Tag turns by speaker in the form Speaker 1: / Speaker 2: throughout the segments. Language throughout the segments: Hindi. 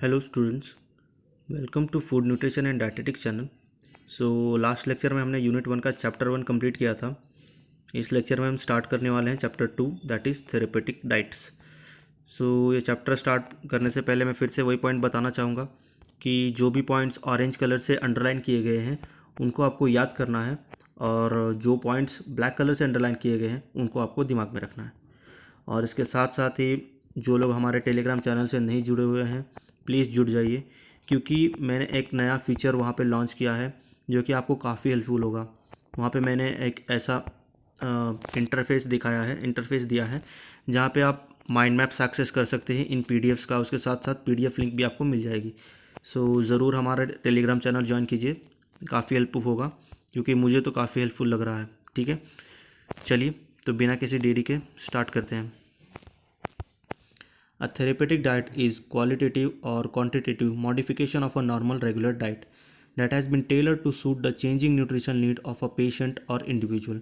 Speaker 1: Hello students, welcome to food nutrition and dietetics channel. So last lecture में हमने यूनिट 1 का चैप्टर 1 कंप्लीट किया था। इस लेक्चर में हम स्टार्ट करने वाले हैं chapter 2, that is therapeutic diets. So ये चैप्टर स्टार्ट करने से पहले मैं फिर से वही पॉइंट बताना चाहूँगा कि जो भी पॉइंट्स ऑरेंज कलर से अंडरलाइन किए गए हैं उनको आपको याद करना है, और जो पॉइंट्स ब्लैक कलर से अंडरलाइन किए गए हैं उनको आपको दिमाग में रखना है। और इसके साथ साथ ही जो लोग हमारे टेलीग्राम चैनल से नहीं जुड़े हुए हैं, प्लीज़ जुड़ जाइए, क्योंकि मैंने एक नया फीचर वहाँ पे लॉन्च किया है जो कि आपको काफ़ी हेल्पफुल होगा। वहाँ पे मैंने एक ऐसा इंटरफेस दिया है जहाँ पे आप माइंड मैप्स एक्सेस कर सकते हैं इन पीडीएफ्स का। उसके साथ साथ पीडीएफ लिंक भी आपको मिल जाएगी। सो ज़रूर हमारा टेलीग्राम चैनल ज्वाइन कीजिए, काफ़ी हेल्पफुल होगा, क्योंकि मुझे तो काफ़ी हेल्पफुल लग रहा है। ठीक है, चलिए तो बिना किसी देरी के स्टार्ट करते हैं। A therapeutic diet is qualitative or quantitative modification of a normal regular diet that has been tailored to suit the changing nutritional need of a patient or individual.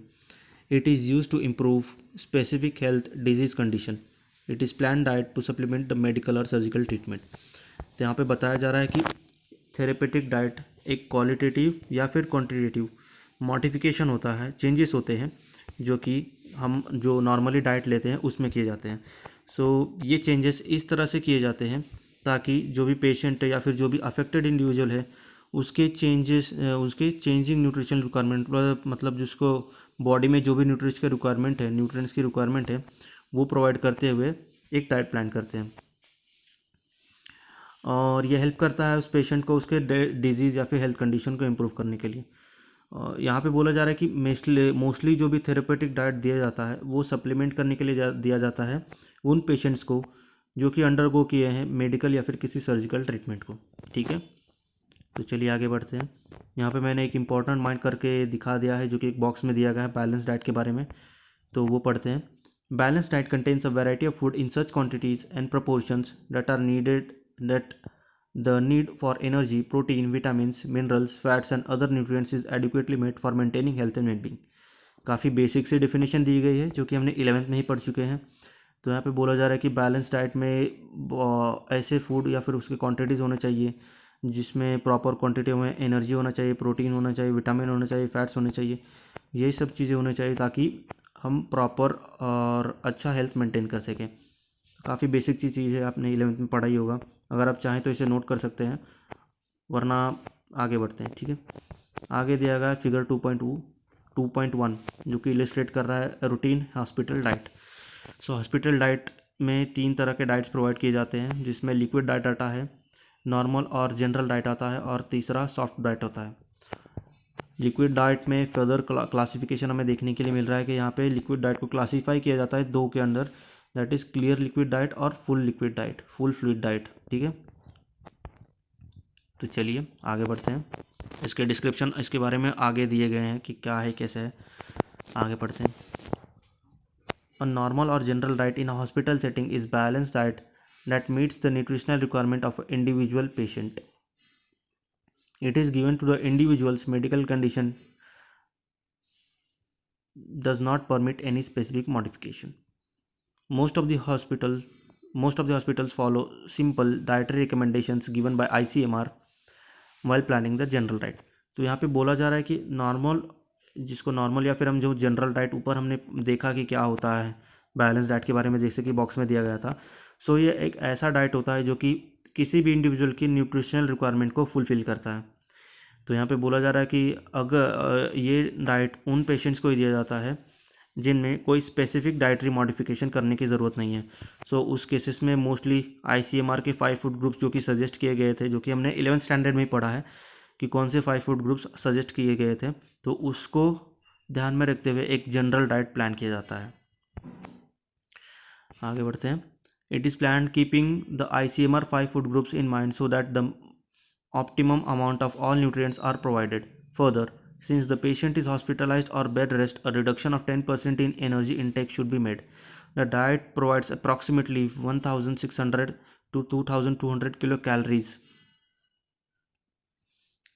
Speaker 1: It is used to improve specific health disease condition. It is planned diet to supplement the medical or surgical treatment. तो यहाँ पे बताया जा रहा है कि थेरेपेटिक डाइट एक क्वालिटेटिव या फिर क्वांटिटेटिव मॉडिफिकेशन होता है, चेंजेस होते हैं जो कि हम जो नॉर्मली डाइट लेते हैं उसमें किए जाते हैं। सो ये चेंजेस इस तरह से किए जाते हैं ताकि जो भी पेशेंट है या फिर जो भी अफेक्टेड इंडिविजुअल है उसके चेंजिंग न्यूट्रिशन रिक्वायरमेंट, मतलब जिसको बॉडी में जो भी न्यूट्रिएंट्स की रिक्वायरमेंट है वो प्रोवाइड करते हुए एक डाइट प्लान करते हैं। और ये हेल्प करता है उस पेशेंट को उसके डिजीज़ या फिर हेल्थ कंडीशन को इम्प्रूव करने के लिए। यहाँ पे बोला जा रहा है कि मोस्टली जो भी थेरेपेटिक डाइट दिया जाता है वो सप्लीमेंट करने के लिए दिया जाता है उन पेशेंट्स को जो कि अंडरगो किए हैं मेडिकल या फिर किसी सर्जिकल ट्रीटमेंट को। ठीक है, तो चलिए आगे बढ़ते हैं। यहाँ पे मैंने एक इम्पॉर्टेंट माइंड करके दिखा दिया है जो कि एक बॉक्स में दिया गया है बैलेंस डाइट के बारे में, तो वो पढ़ते हैं। Balance diet contains a variety of food in such quantities and proportions that the need for energy, protein, vitamins, minerals, fats and other nutrients is adequately met for maintaining health and well-being। काफ़ी बेसिक सी डेफिनेशन दी गई है जो कि हमने 11th में ही पढ़ चुके हैं। तो यहाँ पे बोला जा रहा है कि बैलेंस डाइट में ऐसे फूड या फिर उसके क्वांटिटीज़ होने चाहिए जिसमें प्रॉपर क्वांटिटी में एनर्जी होना चाहिए, प्रोटीन होना चाहिए, विटामिन होना चाहिए, फैट्स होने चाहिए, यही सब चीज़ें होनी चाहिए ताकि हम प्रॉपर और अच्छा हेल्थ मेंटेन कर सकें। काफ़ी बेसिक सी चीज़ है, आपने 11th में पढ़ा ही होगा। अगर आप चाहें तो इसे नोट कर सकते हैं, वरना आगे बढ़ते हैं। ठीक है, आगे दिया गया है फिगर 2.1 जो कि इलिस्ट्रेट कर रहा है रूटीन हॉस्पिटल डाइट। सो हॉस्पिटल डाइट में 3 तरह के डाइट्स प्रोवाइड किए जाते हैं, जिसमें लिक्विड डाइट आता है, नॉर्मल और जनरल डाइट आता है, और तीसरा सॉफ्ट डाइट होता है। लिक्विड डाइट में फर्दर क्लासिफिकेशन हमें देखने के लिए मिल रहा है कि यहाँ पे लिक्विड डाइट को क्लासीफाई किया जाता है 2 के अंदर, that is clear liquid diet और full liquid diet, full fluid diet. ठीक है, तो चलिए आगे बढ़ते हैं। इसके डिस्क्रिप्शन इसके बारे में आगे दिए गए हैं कि क्या है कैसे है, आगे पढ़ते हैं। A normal or general diet in a hospital setting is balanced diet that meets the nutritional requirement of an individual patient. It is given to the individual's medical condition, does not permit any specific modification. Most of the hospitals follow simple dietary recommendations given by ICMR while planning the general diet। तो यहाँ पे बोला जा रहा है कि नॉर्मल या फिर हम जो जनरल डाइट, ऊपर हमने देखा कि क्या होता है बैलेंस डाइट के बारे में, जैसे कि बॉक्स में दिया गया था। सो ये एक ऐसा डाइट होता है जो कि किसी भी इंडिविजुअल की न्यूट्रिशनल रिक्वायरमेंट को फुलफिल करता है। तो यहाँ पे बोला जा रहा है कि अगर ये डाइट उन पेशेंट्स को ही दिया जाता है जिनमें कोई स्पेसिफिक डाइटरी मॉडिफिकेशन करने की ज़रूरत नहीं है। सो उस केसेस में मोस्टली ICMR के 5 फूड ग्रुप्स जो कि सजेस्ट किए गए थे, जो कि हमने 11th स्टैंडर्ड में ही पढ़ा है कि कौन से 5 फूड ग्रुप्स सजेस्ट किए गए थे, तो उसको ध्यान में रखते हुए एक जनरल डाइट प्लान किया जाता है। आगे बढ़ते हैं। It is plan keeping the ICMR 5 food groups in mind so that the optimum amount of all nutrients are provided. Further, since the patient is hospitalized or bed rest, a reduction of 10% in energy intake should be made. The diet provides approximately 1600 to 2200 kilocalories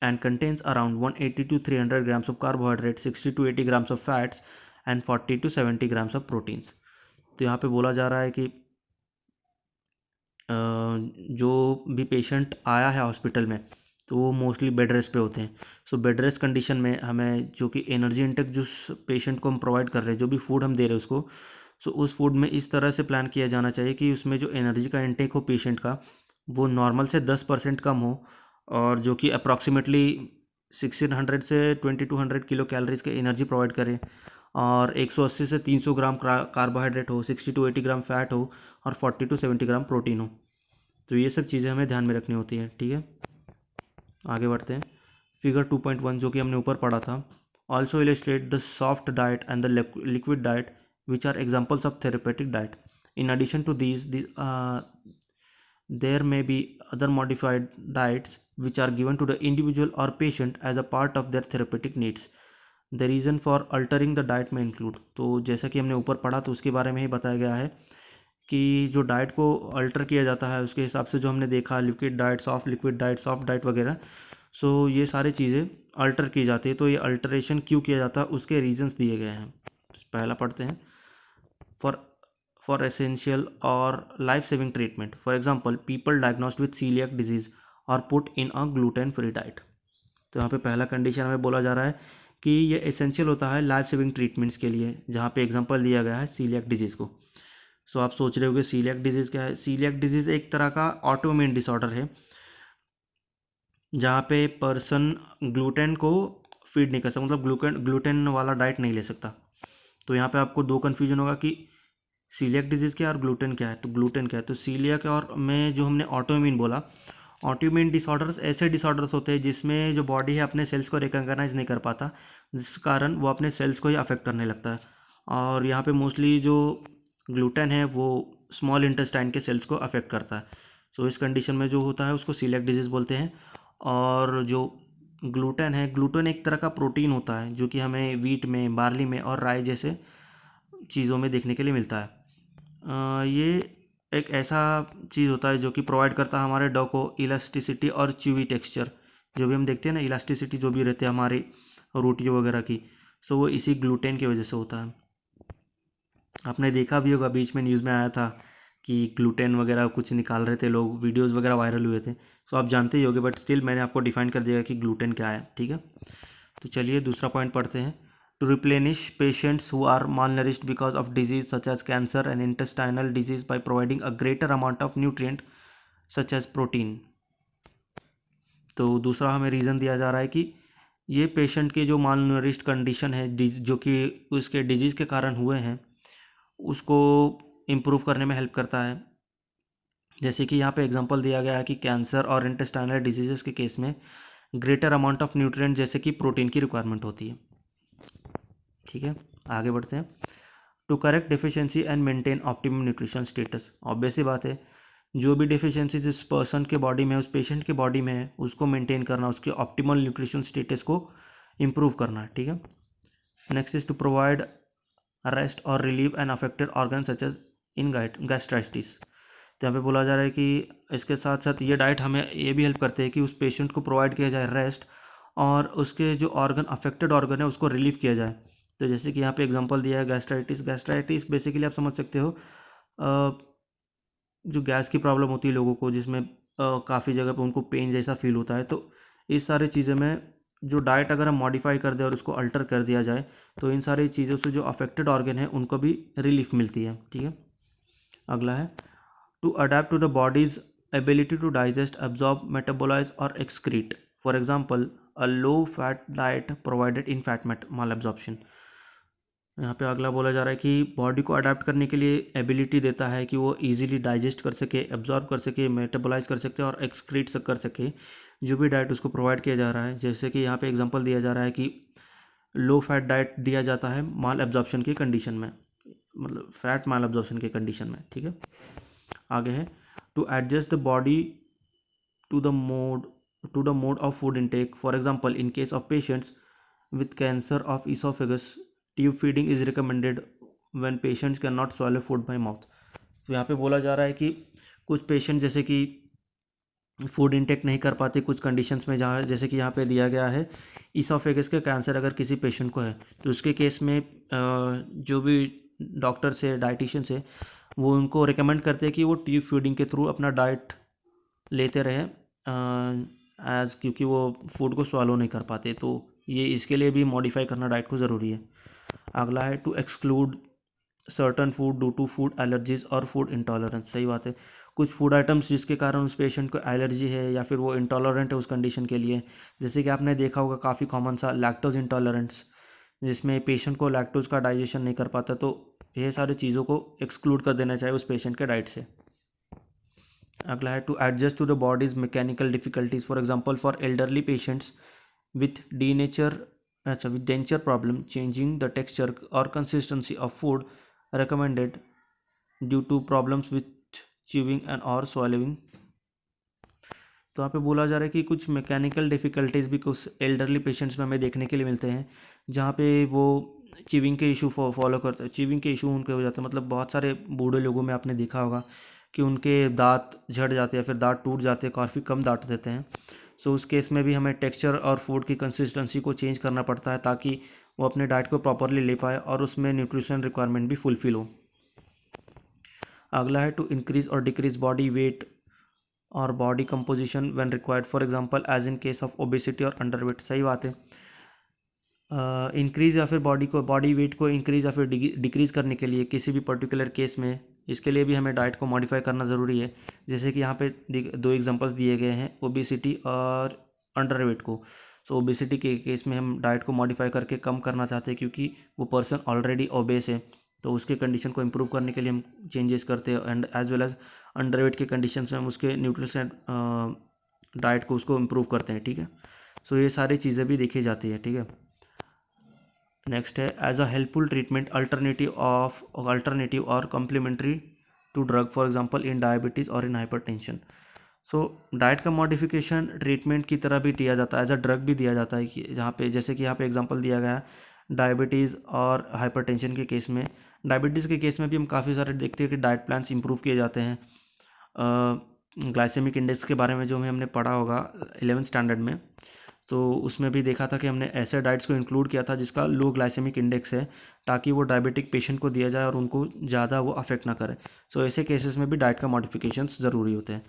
Speaker 1: and contains around 180 to 300 grams of carbohydrate, 60 to 80 grams of fats and 40 to 70 grams of proteins। तो यहाँ पे बोला जा रहा है कि जो भी पेशेंट आया है हॉस्पिटल में तो वो मोस्टली बेड रेस्ट पे होते हैं। सो बेड रेस्ट कंडीशन में हमें जो कि एनर्जी इंटेक जो पेशेंट को हम प्रोवाइड कर रहे हैं, जो भी फूड हम दे रहे हैं उसको, सो उस फूड में इस तरह से प्लान किया जाना चाहिए कि उसमें जो एनर्जी का इंटेक हो पेशेंट का वो नॉर्मल से 10% कम हो, और जो कि अप्रॉक्सीमेटली 1600 से 2200 किलो कैलोरीज के एनर्जी प्रोवाइड करें, और 180 से 300 ग्राम कार्बोहाइड्रेट हो, 60 टू 80 ग्राम फैट हो, और 40 टू 70 ग्राम प्रोटीन हो। तो ये सब चीज़ें हमें ध्यान में रखनी होती है। ठीक है, आगे बढ़ते हैं। फिगर 2.1 जो कि हमने ऊपर पढ़ा था, also illustrate the soft diet and the liquid diet which are examples of therapeutic diet. In addition to these there may be other modified diets which are given to the individual or patient as a part of their therapeutic needs. The reason for altering the diet may include, तो जैसा कि हमने ऊपर पढ़ा तो उसके बारे में ही बताया गया है कि जो डाइट को अल्टर किया जाता है उसके हिसाब से जो हमने देखा liquid diet, soft liquid diet, soft diet वगैरह, सो ये सारी चीज़ें अल्टर की जाती है। तो ये अल्टरेशन क्यों किया जाता है उसके रीजंस दिए गए हैं। पहला पढ़ते हैं। For essential or life-saving treatment. For example, people diagnosed with celiac disease are put in a gluten-free diet. तो यहाँ पे पहला कंडीशन हमें बोला जा रहा है कि ये एसेंशियल होता है लाइफ सेविंग ट्रीटमेंट्स के लिए, जहाँ पे एग्जांपल दिया गया है सीलियक डिजीज़ को। सो आप सोच रहे होगे सीलियक डिजीज़ क्या है। सीलियक डिजीज़ एक तरह का ऑटोइम्यून डिसऑर्डर है जहाँ पे पर्सन ग्लूटेन को फीड नहीं कर सकता, मतलब ग्लूटेन वाला डाइट नहीं ले सकता। तो यहाँ पे आपको दो कन्फ्यूजन होगा कि सीलियक डिजीज़ क्या है और ग्लूटेन क्या है। तो ग्लूटेन क्या है, तो सीलियक और में जो हमने ऑटोइम्यून बोला, ऑटोइम्यून डिसऑर्डर्स ऐसे डिसऑर्डर्स होते हैं जिसमें जो बॉडी है अपने सेल्स को रिकॉग्नाइज नहीं कर पाता, जिस कारण वो अपने सेल्स को ही अफेक्ट करने लगता है। और यहाँ पे मोस्टली जो ग्लूटेन है वो स्मॉल इंटेस्टाइन के सेल्स को अफेक्ट करता है। सो इस कंडीशन में जो होता है उसको सीलियक डिजीज़ बोलते हैं। और जो ग्लूटेन है, ग्लूटेन एक तरह का प्रोटीन होता है जो कि हमें वीट में, बार्ली में और राई जैसे चीज़ों में देखने के लिए मिलता है। ये एक ऐसा चीज़ होता है जो कि प्रोवाइड करता है हमारे डॉ को इलास्टिसिटी और च्यूवी टेक्सचर। जो भी हम देखते हैं ना, इलास्टिसिटी जो भी रहती है हमारी रोटियों वगैरह की, सो वो इसी ग्लूटेन की वजह से होता है। आपने देखा भी होगा, बीच में न्यूज़ में आया था कि ग्लूटेन वगैरह कुछ निकाल रहे थे लोग, वीडियोस वगैरह वायरल हुए थे। सो आप जानते ही होगे, बट स्टिल मैंने आपको डिफाइन कर दिया कि ग्लूटेन क्या है। ठीक है, तो चलिए दूसरा पॉइंट पढ़ते हैं। To replenish patients who are malnourished because of disease such as cancer and intestinal disease by providing a greater amount of nutrient such as protein. तो दूसरा हमें रीज़न दिया जा रहा है कि ये पेशेंट के जो मालनरिश्ड कंडीशन है जो कि उसके डिजीज़ के कारण हुए हैं उसको इम्प्रूव करने में हेल्प करता है। जैसे कि यहाँ पे एग्जांपल दिया गया है कि कैंसर और इंटेस्टाइनल डिजीज़ के केस में ग्रेटर अमाउंट ऑफ न्यूट्रिएंट जैसे कि प्रोटीन की रिक्वायरमेंट होती है। ठीक है, आगे बढ़ते हैं। To correct deficiency and maintain optimum nutrition status. Obvious सी बात है, जो भी डिफिशियंसी जिस पर्सन के बॉडी में है, उस पेशेंट के बॉडी में है, उसको मेंटेन करना, उसके ऑप्टिमल न्यूट्रिशन स्टेटस को इम्प्रूव करना। ठीक है, next is to provide rest और relieve an affected organ such as in gastritis. तो यहाँ पे बोला जा रहा है कि इसके साथ साथ ये डाइट हमें ये भी हेल्प करते हैं कि उस पेशेंट को प्रोवाइड किया जाए रेस्ट, और उसके जो ऑर्गन अफेक्टेड ऑर्गन है उसको रिलीव किया जाए। तो जैसे कि यहाँ पे एग्जांपल दिया है गैस्ट्राइटिस। गैस्ट्राइटिस बेसिकली आप समझ सकते हो जो गैस की प्रॉब्लम होती है लोगों को, जिसमें काफ़ी जगह पे उनको पेन जैसा फील होता है। तो इस सारी चीज़ों में जो डाइट अगर हम मॉडिफाई कर दें और उसको अल्टर कर दिया जाए तो इन सारी चीज़ों से जो अफेक्टेड ऑर्गन है उनको भी रिलीफ मिलती है। ठीक है, अगला है to adapt to the body's ability to digest, absorb, metabolise और excrete. For example a low fat diet provided in fat malabsorption. यहाँ पे अगला बोला जा रहा है कि बॉडी को अडेप्ट करने के लिए एबिलिटी देता है कि वो इजीली डाइजेस्ट कर सके, एब्जॉर्ब कर सके, मेटाबोलाइज कर सकते और एक्सक्रीट कर सके जो भी डाइट उसको प्रोवाइड किया जा रहा है। जैसे कि यहाँ पे एग्जांपल दिया जा रहा है कि लो फैट डाइट दिया जाता है माल एब्जॉर्प्शन की कंडीशन में, मतलब फैट माल एब्जॉर्प्शन की कंडीशन में। ठीक है, आगे है to adjust the body to the mode of food intake. For example in case of patients with cancer of esophagus, tube feeding is recommended when patients cannot swallow food by mouth. तो यहाँ पे बोला जा रहा है कि कुछ पेशेंट जैसे कि फूड इंटेक नहीं कर पाते कुछ कंडीशंस में, जहाँ जैसे कि यहाँ पे दिया गया है ईसोफेगस के कैंसर अगर किसी पेशेंट को है तो उसके केस में जो भी डॉक्टर से, डाइटिशियन से वो उनको रिकमेंड करते हैं कि वो ट्यूब फीडिंग के थ्रू अपना डाइट लेते रहे, क्योंकि वो फूड को swallow नहीं कर पाते, तो ये इसके लिए भी मॉडिफाई करना डाइट को ज़रूरी है। अगला है to exclude certain food due to food allergies और फूड इंटॉलरेंस। सही बात है, कुछ फूड आइटम्स जिसके कारण उस पेशेंट को एलर्जी है या फिर वो इंटॉलरेंट है उस कंडीशन के लिए, जैसे कि आपने देखा होगा काफ़ी कॉमन सा लैक्टोज इंटॉलरेंस, जिसमें पेशेंट को लैक्टोज का डाइजेशन नहीं कर पाता, तो ये सारी चीज़ों को एक्सक्लूड कर देना चाहिए उस पेशेंट के डाइट से। अगला है to adjust to the body's mechanical difficulties, for example for elderly patients with denature with denture problem changing the texture और consistency of food recommended due to problems with chewing and और swallowing। तो यहाँ पे बोला जा रहा है कि कुछ मैकेनिकल डिफ़िकल्टीज भी कुछ एल्डरली पेशेंट्स में हमें देखने के लिए मिलते हैं, जहाँ पे वो च्यूइंग के इशू फॉलो करते हैं, च्यूइंग के इशू उनके हो जाते हैं। मतलब बहुत सारे बूढ़े लोगों में आपने देखा होगा कि उनके दांत झड़ जाते हैं, फिर दांत टूट जाते हैं, काफ़ी कम दांत देते हैं। सो उस केस में भी हमें टेक्सचर और फूड की कंसिस्टेंसी को चेंज करना पड़ता है, ताकि वो अपने डाइट को प्रॉपरली ले पाए और उसमें न्यूट्रिशन रिक्वायरमेंट भी फुलफिल हो। अगला है टू इंक्रीज और डिक्रीज बॉडी वेट और body composition when required, for example as in case of obesity और अंडरवेट। सही बात है, इंक्रीज़ या फिर बॉडी वेट को इंक्रीज़ या फिर डिक्रीज़ करने के लिए किसी भी पर्टिकुलर केस में, इसके लिए भी हमें डाइट को मॉडिफाई करना ज़रूरी है। जैसे कि यहाँ पे दो एग्जांपल्स दिए गए हैं, ओबेसिटी और अंडरवेट को। सो ओबेसिटी के केस में हम डाइट को मॉडिफाई करके कम करना चाहते हैं, क्योंकि वो पर्सन ऑलरेडी ओबेस है, तो उसके कंडीशन को इम्प्रूव करने के लिए हम चेंजेस करते हैं। And as well as underweight के कंडीशन में हम उसके न्यूट्रिशन डाइट को उसको इम्प्रूव करते हैं। ठीक है, सो ये सारी चीज़ें भी देखी जाती है। ठीक है, नेक्स्ट है as a helpful treatment alternative और complementary to drug, for example in diabetes और इन हाइपरटेंशन। सो डाइट का मॉडिफिकेशन ट्रीटमेंट की तरह भी दिया जाता है, एज अ ड्रग भी दिया जाता है, कि जहाँ पे जैसे कि यहाँ पे एग्जांपल दिया गया है डायबिटीज़ और हाइपरटेंशन के केस में। डायबिटीज़ के केस में भी हम काफ़ी सारे देखते हैं कि डाइट प्लान्स इंप्रूव किए जाते हैं। ग्लाइसेमिक इंडेक्स के बारे में जो हमने पढ़ा होगा 11th स्टैंडर्ड में, तो उसमें भी देखा था कि हमने ऐसे डाइट्स को इंक्लूड किया था जिसका लो ग्लाइसेमिक इंडेक्स है, ताकि वो डायबिटिक पेशेंट को दिया जाए और उनको ज़्यादा वो अफेक्ट ना करे। सो ऐसे केसेस में भी डाइट का मॉडिफिकेशंस ज़रूरी होते हैं।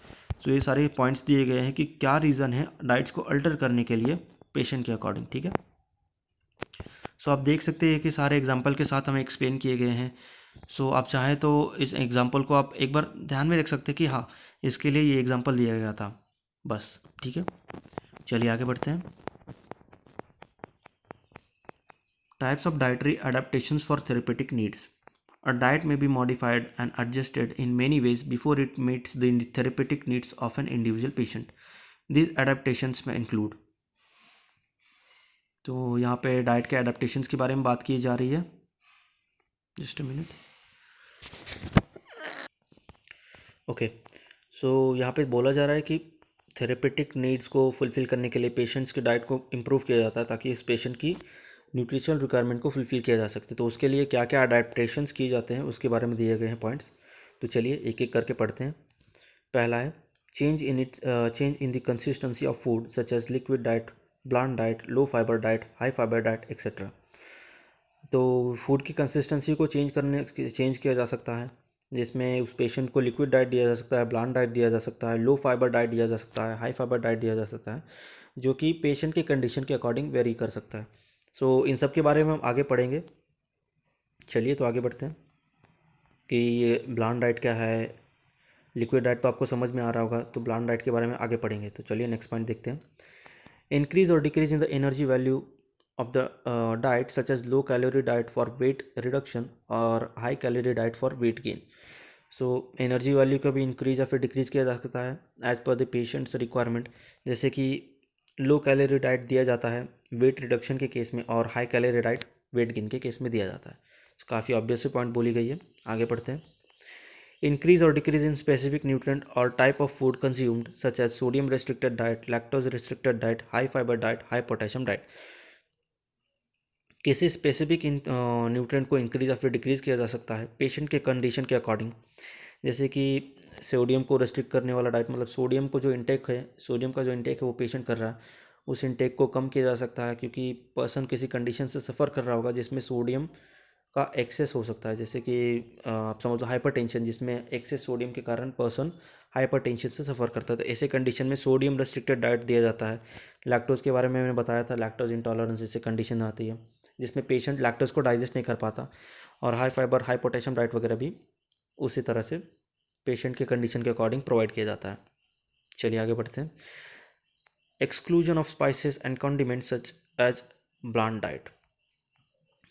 Speaker 1: सो ये सारे पॉइंट्स दिए गए हैं कि क्या रीज़न है डाइट्स को अल्टर करने के लिए पेशेंट के अकॉर्डिंग। ठीक है, सो आप देख सकते हैं कि सारे एग्जाम्पल के साथ हमें एक्सप्लेन किए गए हैं। सो आप चाहें तो इस एग्जाम्पल को आप एक बार ध्यान में रख सकते हैं कि हाँ, इसके लिए ये एग्जाम्पल दिया गया था बस। ठीक है, चलिए आगे बढ़ते हैं। Types of dietary adaptations for therapeutic needs. A diet may be modified and adjusted in many ways before it meets the therapeutic needs of an individual patient. These adaptations may include, तो यहाँ पे डाइट के एडाप्टेशंस के बारे में बात की जा रही है। Just a minute. ओके, सो यहाँ पे बोला जा रहा है कि थेरेपेटिक नीड्स को फुलफ़िल करने के लिए पेशेंट्स की डाइट को इम्प्रूव किया जाता है, ताकि इस पेशेंट की न्यूट्रिशनल रिक्वायरमेंट को फुलफ़िल किया जा सकते। तो उसके लिए क्या क्या अडेप्टेशंस किए जाते हैं उसके बारे में दिए गए हैं पॉइंट्स। तो चलिए एक एक करके पढ़ते हैं। पहला है change in the consistency of food such as liquid diet, bland diet, low fibre diet, high fibre diet etcetera. तो फूड की कंसिस्टेंसी को चेंज किया जा सकता है, जिसमें उस पेशेंट को लिक्विड डाइट दिया जा सकता है, ब्लॉन्ड डाइट दिया जा सकता है, लो फाइबर डाइट दिया जा सकता है, हाई फाइबर डाइट दिया जा सकता है, जो कि पेशेंट के कंडीशन के अकॉर्डिंग वेरी कर सकता है। सो इन सब के बारे में हम आगे पढ़ेंगे। चलिए तो आगे बढ़ते हैं कि ये ब्लॉन्ड डाइट क्या है। लिक्विड डाइट तो आपको समझ में आ रहा होगा, तो ब्लॉन्ड डाइट के बारे में आगे पढ़ेंगे। तो चलिए नेक्स्ट पॉइंट देखते हैं। इंक्रीज और decrease in the energy value of the diet, such as low calorie diet for weight reduction और high calorie diet for weight gain। So energy value का भी इंक्रीज या फिर डिक्रीज किया जा सकता है as per the patients requirement. जैसे कि लो कैलोरी डाइट दिया जाता है वेट रिडक्शन के केस में, और high calorie diet weight gain के केस में दिया जाता है। तो काफ़ी ऑब्वियस पॉइंट बोली गई है। आगे पढ़ते हैं। इंक्रीज और डिक्रीज इन स्पेसिफिक न्यूट्रेंट और type of food consumed such as sodium restricted diet, lactose restricted diet, high fibre diet, high potassium diet. किसी स्पेसिफिक न्यूट्रेंट को इंक्रीज या फिर डिक्रीज़ किया जा सकता है पेशेंट के कंडीशन के अकॉर्डिंग। जैसे कि सोडियम को रेस्ट्रिक्ट करने वाला डाइट, मतलब सोडियम को जो इंटेक है, सोडियम का जो इंटेक है वो पेशेंट कर रहा है, उस इंटेक को कम किया जा सकता है, क्योंकि पर्सन किसी कंडीशन से सफ़र कर रहा होगा जिसमें सोडियम का एक्सेस हो सकता है, जैसे कि आप समझ लो हाइपरटेंशन, जिसमें एक्सेस सोडियम के कारण पर्सन हाइपरटेंशन से सफ़र करता है। तो ऐसे कंडीशन में सोडियम रेस्ट्रिक्टेड डाइट दिया जाता है। लैक्टोज के बारे में मैंने बताया था, लैक्टोज इंटॉलरेंस जैसे कंडीशन आती है जिसमें पेशेंट लैक्टोज को डाइजेस्ट नहीं कर पाता। और high fibre high potassium diet वगैरह भी उसी तरह से पेशेंट के कंडीशन के अकॉर्डिंग प्रोवाइड किया जाता है। चलिए आगे बढ़ते हैं। Exclusion of spices and condiments such as bland diet.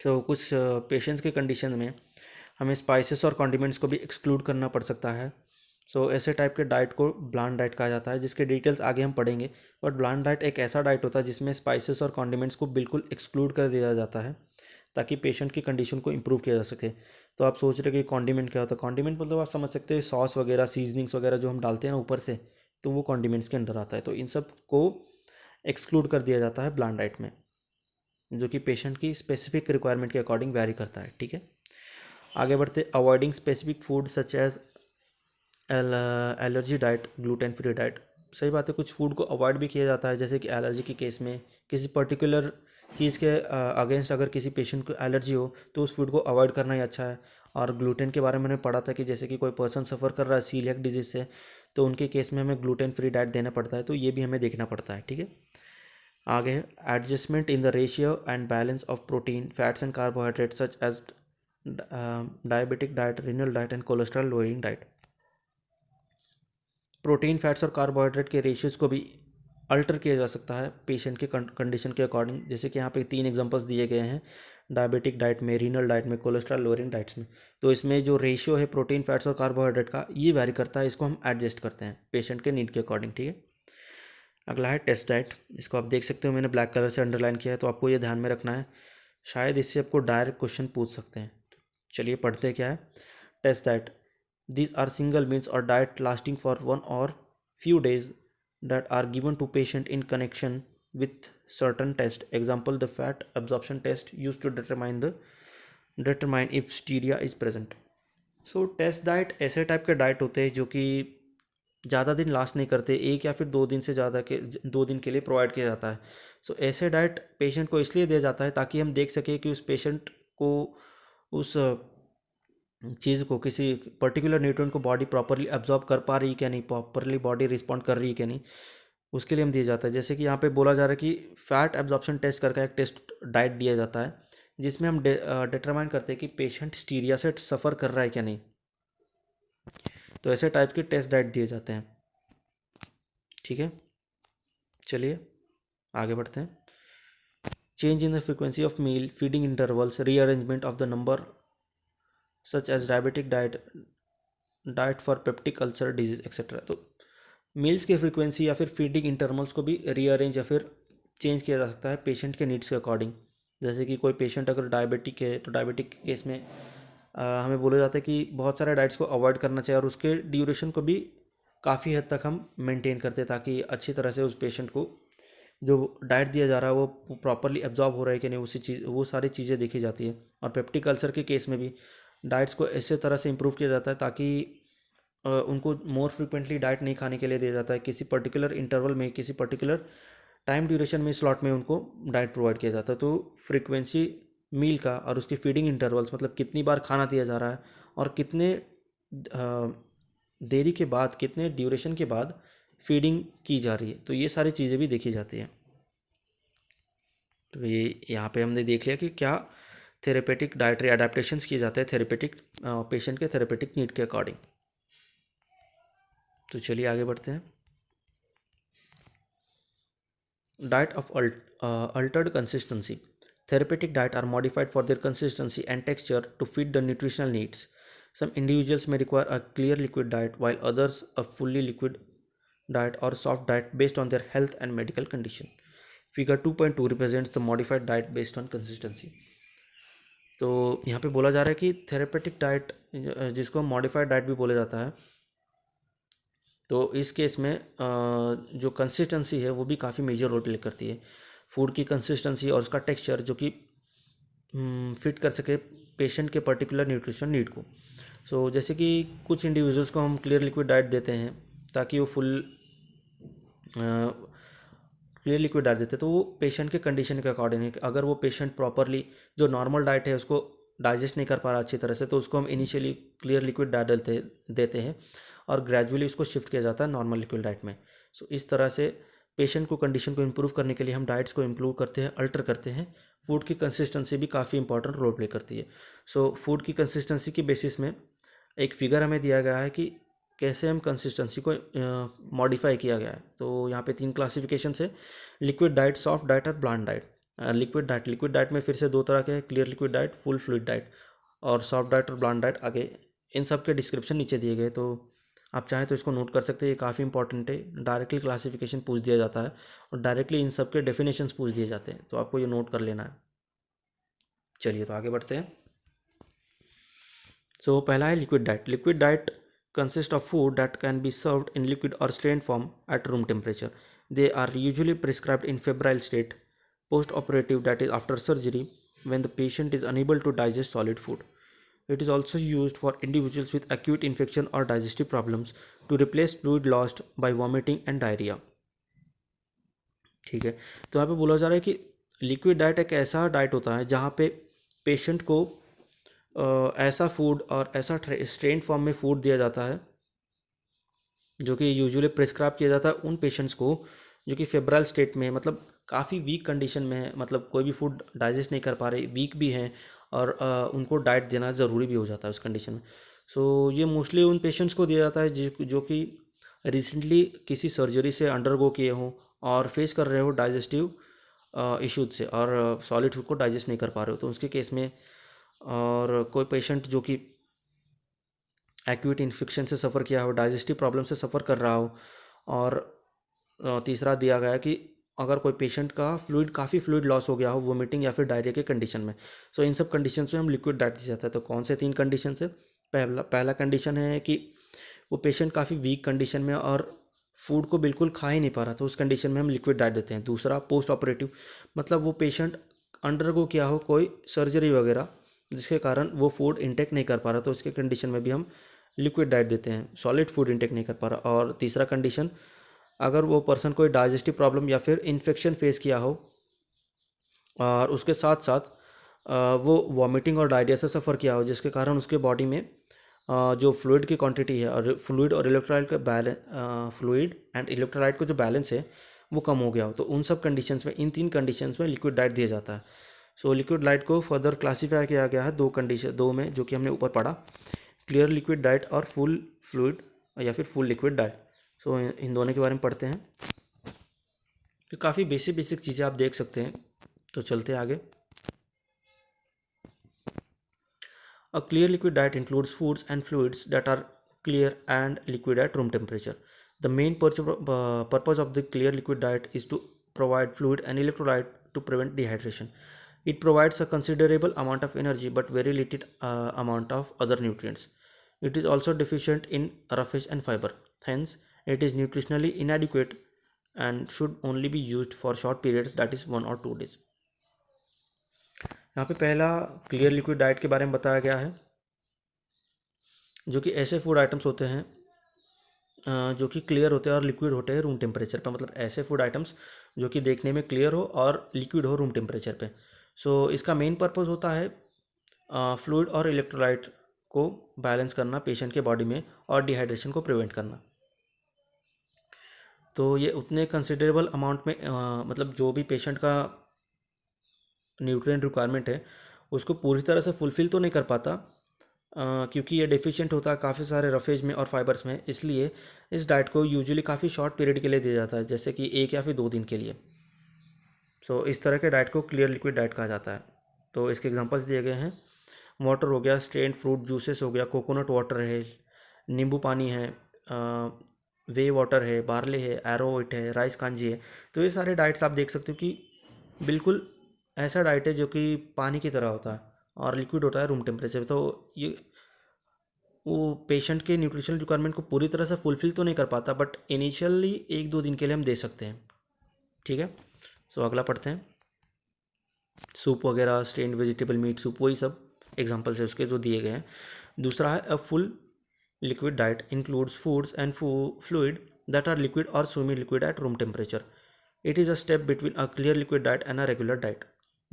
Speaker 1: तो कुछ पेशेंट्स के कंडीशन में हमें स्पाइसेस और कॉन्डिमेंट्स को भी एक्सक्लूड करना पड़ सकता है। सो ऐसे टाइप के डाइट को ब्लॉन्ड डाइट कहा जाता है, जिसके डिटेल्स आगे हम पढ़ेंगे। बट ब्लॉन्ड डाइट एक ऐसा डाइट होता है जिसमें स्पाइसेस और कॉन्डिमेंट्स को बिल्कुल एक्सक्लूड कर दिया जाता है ताकि पेशेंट की कंडीशन को इम्प्रूव किया जा सके। तो आप सोच रहे कि कॉन्डिमेंट क्या होता है? कॉन्डिमेंट मतलब आप समझ सकते हैं सॉस वगैरह, सीजनिंग्स वगैरह जो हम डालते हैं ना ऊपर से, तो वो कॉन्डिमेंट्स के अंडर आता है। तो इन सब को एक्सक्लूड कर दिया जाता है ब्लॉन्ड डाइट में, जो कि पेशेंट की स्पेसिफिक रिक्वायरमेंट के अकॉर्डिंग वैरी करता है। ठीक है, आगे बढ़ते। Avoiding specific food such as allergy diet, gluten free diet. सही बात है, कुछ फूड को अवॉइड भी किया जाता है, जैसे कि एलर्जी के केस में किसी पर्टिकुलर चीज़ के अगेंस्ट अगर किसी पेशेंट को एलर्जी हो तो उस फूड को अवॉइड करना ही अच्छा है। और ग्लूटेन के बारे में मैंने पढ़ा था कि जैसे कि कोई पर्सन सफ़र कर रहा है सीलियक डिजीज से, तो उनके केस में हमें ग्लूटेन फ्री डाइट देना पड़ता है, तो ये भी हमें देखना पड़ता है। ठीक है, आगे है adjustment in the ratio and balance of protein, fats and carbohydrate such as diabetic diet, renal diet and cholesterol lowering diet. Protein, fats और कार्बोहाइड्रेट के रेशियोज़ को भी अल्टर किया जा सकता है पेशेंट के कंडीशन के अकॉर्डिंग, जैसे कि यहाँ पे 3 एग्जांपल्स दिए गए हैं, डायबिटिक डाइट में, रीनल डाइट में, कोलेस्ट्रॉल लोअरिंग डाइट्स में। तो इसमें जो रेशियो है प्रोटीन, फैट्स और कार्बोहाइड्रेट का, ये वैरी करता है, इसको हम एडजस्ट करते हैं पेशेंट के नीड के अकॉर्डिंग। ठीक है, अगला है टेस्ट डाइट। इसको आप देख सकते हो, मैंने ब्लैक कलर से अंडरलाइन किया है, तो आपको ये ध्यान में रखना है, शायद इससे आपको डायरेक्ट क्वेश्चन पूछ सकते हैं। चलिए पढ़ते हैं क्या है test diet. These are single meals or diet lasting for 1 or few days that are given to patient in connection with certain test. Example, the fat absorption test used to determine if steria is present. So test diet ऐसे टाइप के डाइट होते हैं जो कि ज़्यादा दिन लास्ट नहीं करते, 1 या फिर 2 दिन से ज़्यादा के 2 दिन के लिए प्रोवाइड किया जाता है। सो ऐसे डाइट पेशेंट को इसलिए दिया जाता है ताकि हम देख सकें कि उस पेशेंट को उस चीज़ को, किसी पर्टिकुलर न्यूट्रिएंट को बॉडी प्रॉपरली एब्जॉर्ब कर पा रही है क्या नहीं, प्रॉपरली बॉडी रिस्पॉन्ड कर रही है क्या नहीं, उसके लिए हम दिया जाता है। जैसे कि यहाँ पे बोला जा रहा है कि फैट एब्जॉर्प्शन टेस्ट करके एक टेस्ट डाइट दिया जाता है जिसमें हम डिटरमाइन करते हैं कि पेशेंट स्टीरिया से सफ़र कर रहा है क्या नहीं। तो ऐसे टाइप के टेस्ट डाइट दिए जाते हैं। ठीक है, चलिए आगे बढ़ते हैं। Change in the frequency of meal, feeding intervals, rearrangement of the number such as diabetic diet, diet for peptic ulcer disease etcetera. तो मील्स की फ्रीक्वेंसी या फिर फीडिंग इंटरवल्स को भी रीअरेंज या फिर चेंज किया जा सकता है पेशेंट के नीड्स के अकॉर्डिंग। जैसे कि कोई पेशेंट अगर डायबिटिक है तो डायबिटिक के केस में हमें बोला जाता है कि बहुत सारे डाइट्स को अवॉइड करना चाहिए और उसके ड्यूरेशन को भी काफ़ी हद तक हम मेंटेन करते हैं ताकि अच्छी तरह से उस पेशेंट को जो डाइट दिया जा रहा है वो प्रॉपरली एब्जॉर्ब हो रहा है कि नहीं, उसी चीज़ वो सारी चीज़ें देखी जाती है। और पेप्टिक अल्सर के केस में भी डाइट्स को ऐसे तरह से इम्प्रूव किया जाता है ताकि उनको मोर फ्रिक्वेंटली डाइट नहीं खाने के लिए दिया जाता है, किसी पर्टिकुलर इंटरवल में, किसी पर्टिकुलर टाइम ड्यूरेशन में, स्लॉट में उनको डाइट प्रोवाइड किया जाता है। तो फ्रीक्वेंसी मील का और उसकी फीडिंग इंटरवल्स, मतलब कितनी बार खाना दिया जा रहा है और कितने देरी के बाद, कितने ड्यूरेशन के बाद फीडिंग की जा रही है, तो ये सारी चीज़ें भी देखी जाती हैं। तो ये यहाँ पे हमने देख लिया कि क्या थेरेपेटिक डाइटरी अडेप्टेशंस किए जाते हैं थेरेपेटिक पेशेंट के थेरेपेटिक नीड के अकॉर्डिंग। तो चलिए आगे बढ़ते हैं। Diet of Altered consistency. Therapeutic diet are modified for their consistency and texture to fit the nutritional needs. Some individuals may require a clear liquid diet, while others a fully liquid diet or soft diet based on their health and medical condition. Figure 2.2 represents the modified diet based on consistency. तो यहाँ पे बोला जा रहा है कि थेरेपेटिक डाइट, जिसको मॉडिफाइड डाइट भी बोला जाता है, तो इस केस में जो कंसिस्टेंसी है वो भी काफ़ी मेजर रोल प्ले करती है। फूड की कंसिस्टेंसी और उसका टेक्सचर जो कि फिट कर सके पेशेंट के पर्टिकुलर न्यूट्रिशन नीड को। सो जैसे कि कुछ इंडिविजुअल्स को हम क्लियर लिक्विड डाइट देते हैं ताकि वो फुल क्लियर लिक्विड डाइट देते हैं, तो वो पेशेंट के कंडीशन के अकॉर्डिंग है। अगर वो पेशेंट प्रॉपरली जो नॉर्मल डाइट है उसको डाइजेस्ट नहीं कर पा रहा अच्छी तरह से, तो उसको हम इनिशियली क्लियर लिक्विड डाइट देते हैं और ग्रेजुअली उसको शिफ्ट किया जाता है नॉर्मल लिक्विड डाइट में। सो इस तरह से पेशेंट को कंडीशन को इम्प्रूव करने के लिए हम डाइट्स को इम्प्रूव करते हैं, अल्टर करते हैं। फूड की कंसिस्टेंसी भी काफ़ी इंपॉर्टेंट रोल प्ले करती है। सो फूड की कंसिस्टेंसी की बेसिस में एक फिगर हमें दिया गया है कि कैसे हम कंसिस्टेंसी को मॉडिफाई किया गया है। तो यहाँ पे 3 क्लासिफिकेशन है, लिक्विड डाइट, सॉफ्ट डाइट और ब्लॉन्ड डाइट। लिक्विड डाइट में फिर से 2 तरह के हैं, clear liquid diet, full fluid diet. और सॉफ्ट डाइट और ब्लॉन्ड डाइट आगे इन सब के डिस्क्रिप्शन नीचे दिए गए, तो आप चाहें तो इसको नोट कर सकते हैं। ये काफ़ी इंपॉर्टेंट है, डायरेक्टली क्लासिफिकेशन पूछ दिया जाता है और डायरेक्टली इन सब के डेफिनेशंस पूछ दिए जाते हैं, तो आपको ये नोट कर लेना है। चलिए तो आगे बढ़ते हैं। सो पहला है liquid diet. Liquid diet consist of food that can be served in liquid और strain form at room temperature. They are usually prescribed in febrile state, post operative, that is after surgery, when the patient is unable to digest solid food. It is also used for individuals with acute infection or digestive problems to replace fluid lost by vomiting and diarrhea. ठीक है, तो यहाँ पे बोला जा रहा है कि लिक्विड डाइट एक ऐसा डाइट होता है जहाँ पे पेशेंट को ऐसा फूड और ऐसा स्ट्रेन फॉर्म में फूड दिया जाता है जो कि यूजुअली प्रिस्क्राइब किया जाता है उन पेशेंट्स को जो कि फेब्राइल स्टेट में, मतलब काफ़ी वीक कंडीशन में है, मतलब कोई भी फूड डाइजेस्ट नहीं कर पा रहे, वीक भी हैं और उनको डाइट देना ज़रूरी भी हो जाता है उस कंडीशन में। सो ये मोस्टली उन पेशेंट्स को दिया जाता है जो कि रिसेंटली किसी सर्जरी से अंडरगो किए हों और फेस कर रहे हो डाइजेस्टिव इश्यूज से और सॉलिड फूड को डाइजेस्ट नहीं कर पा रहे हो, तो उसके केस में। और कोई पेशेंट जो कि एक्यूट इन्फेक्शन से सफ़र किया हो, डाइजेस्टिव प्रॉब्लम से सफ़र कर रहा हो। और तीसरा दिया गया है कि अगर कोई पेशेंट का काफ़ी फ्लूइड लॉस हो गया हो, वोमिटिंग या फिर डायरिया के कंडीशन में। सो इन सब कंडीशंस में हम लिक्विड डाइट दिया जाता है। तो कौन से 3 कंडीशन है? पहला कंडीशन है कि वो पेशेंट काफ़ी वीक कंडीशन में और फूड को बिल्कुल खा ही नहीं पा रहा, तो उस कंडीशन में हम लिक्विड डाइट देते हैं। दूसरा पोस्ट ऑपरेटिव, मतलब वो पेशेंट अंडरगो किया हो कोई सर्जरी वगैरह जिसके कारण वो फूड इंटेक नहीं कर पा रहा, तो उसके कंडीशन में भी हम लिक्विड डाइट देते हैं, सॉलिड फूड इंटेक नहीं कर पा रहा। और तीसरा कंडीशन, अगर वो पर्सन कोई डाइजेस्टिव प्रॉब्लम या फिर इन्फेक्शन फेस किया हो और उसके साथ साथ वो वॉमिटिंग और डायरिया से सफ़र किया हो जिसके कारण उसके बॉडी में जो फ्लूइड की क्वांटिटी है और फ्लूइड और इलेक्ट्रोलाइट का बैलेंस, फ्लूइड एंड इलेक्ट्रोलाइट का जो बैलेंस है वो कम हो गया हो, तो उन सब कंडीशंस में, इन 3 कंडीशंस में लिक्विड डाइट दिया जाता है। सो लिक्विड डाइट को फर्दर क्लासीफाई किया गया है 2 में जो कि हमने ऊपर पढ़ा, क्लियर लिक्विड डाइट और फुल फ्लूइड या फिर फुल लिक्विड डाइट। सो इन दोनों के बारे में पढ़ते हैं। तो काफ़ी बेसिक चीज़ें आप देख सकते हैं, तो चलते हैं आगे। A clear liquid diet includes foods and fluids that are clear and liquid at room temperature. The main purpose of the clear liquid diet is to provide fluid and electrolyte to prevent dehydration. It provides a considerable amount of energy but very little amount of other nutrients. It is also deficient in roughage and fiber. Hence, it is nutritionally inadequate and should only be used for short periods, that is 1 or 2 days. यहाँ पे पहला क्लियर लिक्विड डाइट के बारे में बताया गया है, जो कि ऐसे फूड आइटम्स होते हैं जो कि क्लियर होते हैं और लिक्विड होते हैं रूम टेम्परेचर पे, मतलब ऐसे फूड आइटम्स जो कि देखने में क्लियर हो और लिक्विड हो रूम टेम्परेचर पे। सो इसका मेन पर्पस होता है फ्लूइड और इलेक्ट्रोलाइट को बैलेंस करना पेशेंट के बॉडी में और डिहाइड्रेशन को प्रिवेंट करना। तो ये उतने कंसिडरेबल अमाउंट में मतलब जो भी पेशेंट का न्यूट्रिएंट रिक्वायरमेंट है उसको पूरी तरह से फुलफ़िल तो नहीं कर पाता क्योंकि ये डेफिशिएंट होता है काफ़ी सारे रफेज में और फाइबर्स में, इसलिए इस डाइट को यूजुअली काफ़ी शॉर्ट पीरियड के लिए दिया जाता है, जैसे कि 1 या फिर 2 दिन के लिए। सो इस तरह के डाइट को क्लियर लिक्विड डाइट कहा जाता है। तो इसके एग्जांपल्स दिए गए हैं, वाटर हो गया, स्ट्रेन्ड फ्रूट जूसेस हो गया, कोकोनट वाटर है, नींबू पानी है, वे वाटर है, बार्ले है, एरोवेट है, राइस कांजी है। तो ये सारे डाइट्स आप देख सकते हो कि बिल्कुल ऐसा डाइट है जो कि पानी की तरह होता है और लिक्विड होता है रूम टेम्परेचर। तो ये वो पेशेंट के न्यूट्रिशनल रिक्वायरमेंट को पूरी तरह से फुलफ़िल तो नहीं कर पाता, बट इनिशियली 1-2 दिन के लिए हम दे सकते हैं। ठीक है, सो अगला पढ़ते हैं। सूप वगैरह, स्ट्रेन्ड वेजिटेबल मीट सूप, वही सब एग्जांपल्स है उसके जो दिए गए हैं। दूसरा है a full liquid diet includes foods and fluid that are liquid और semi liquid at room temperature. It is a step between a clear liquid diet and a regular diet.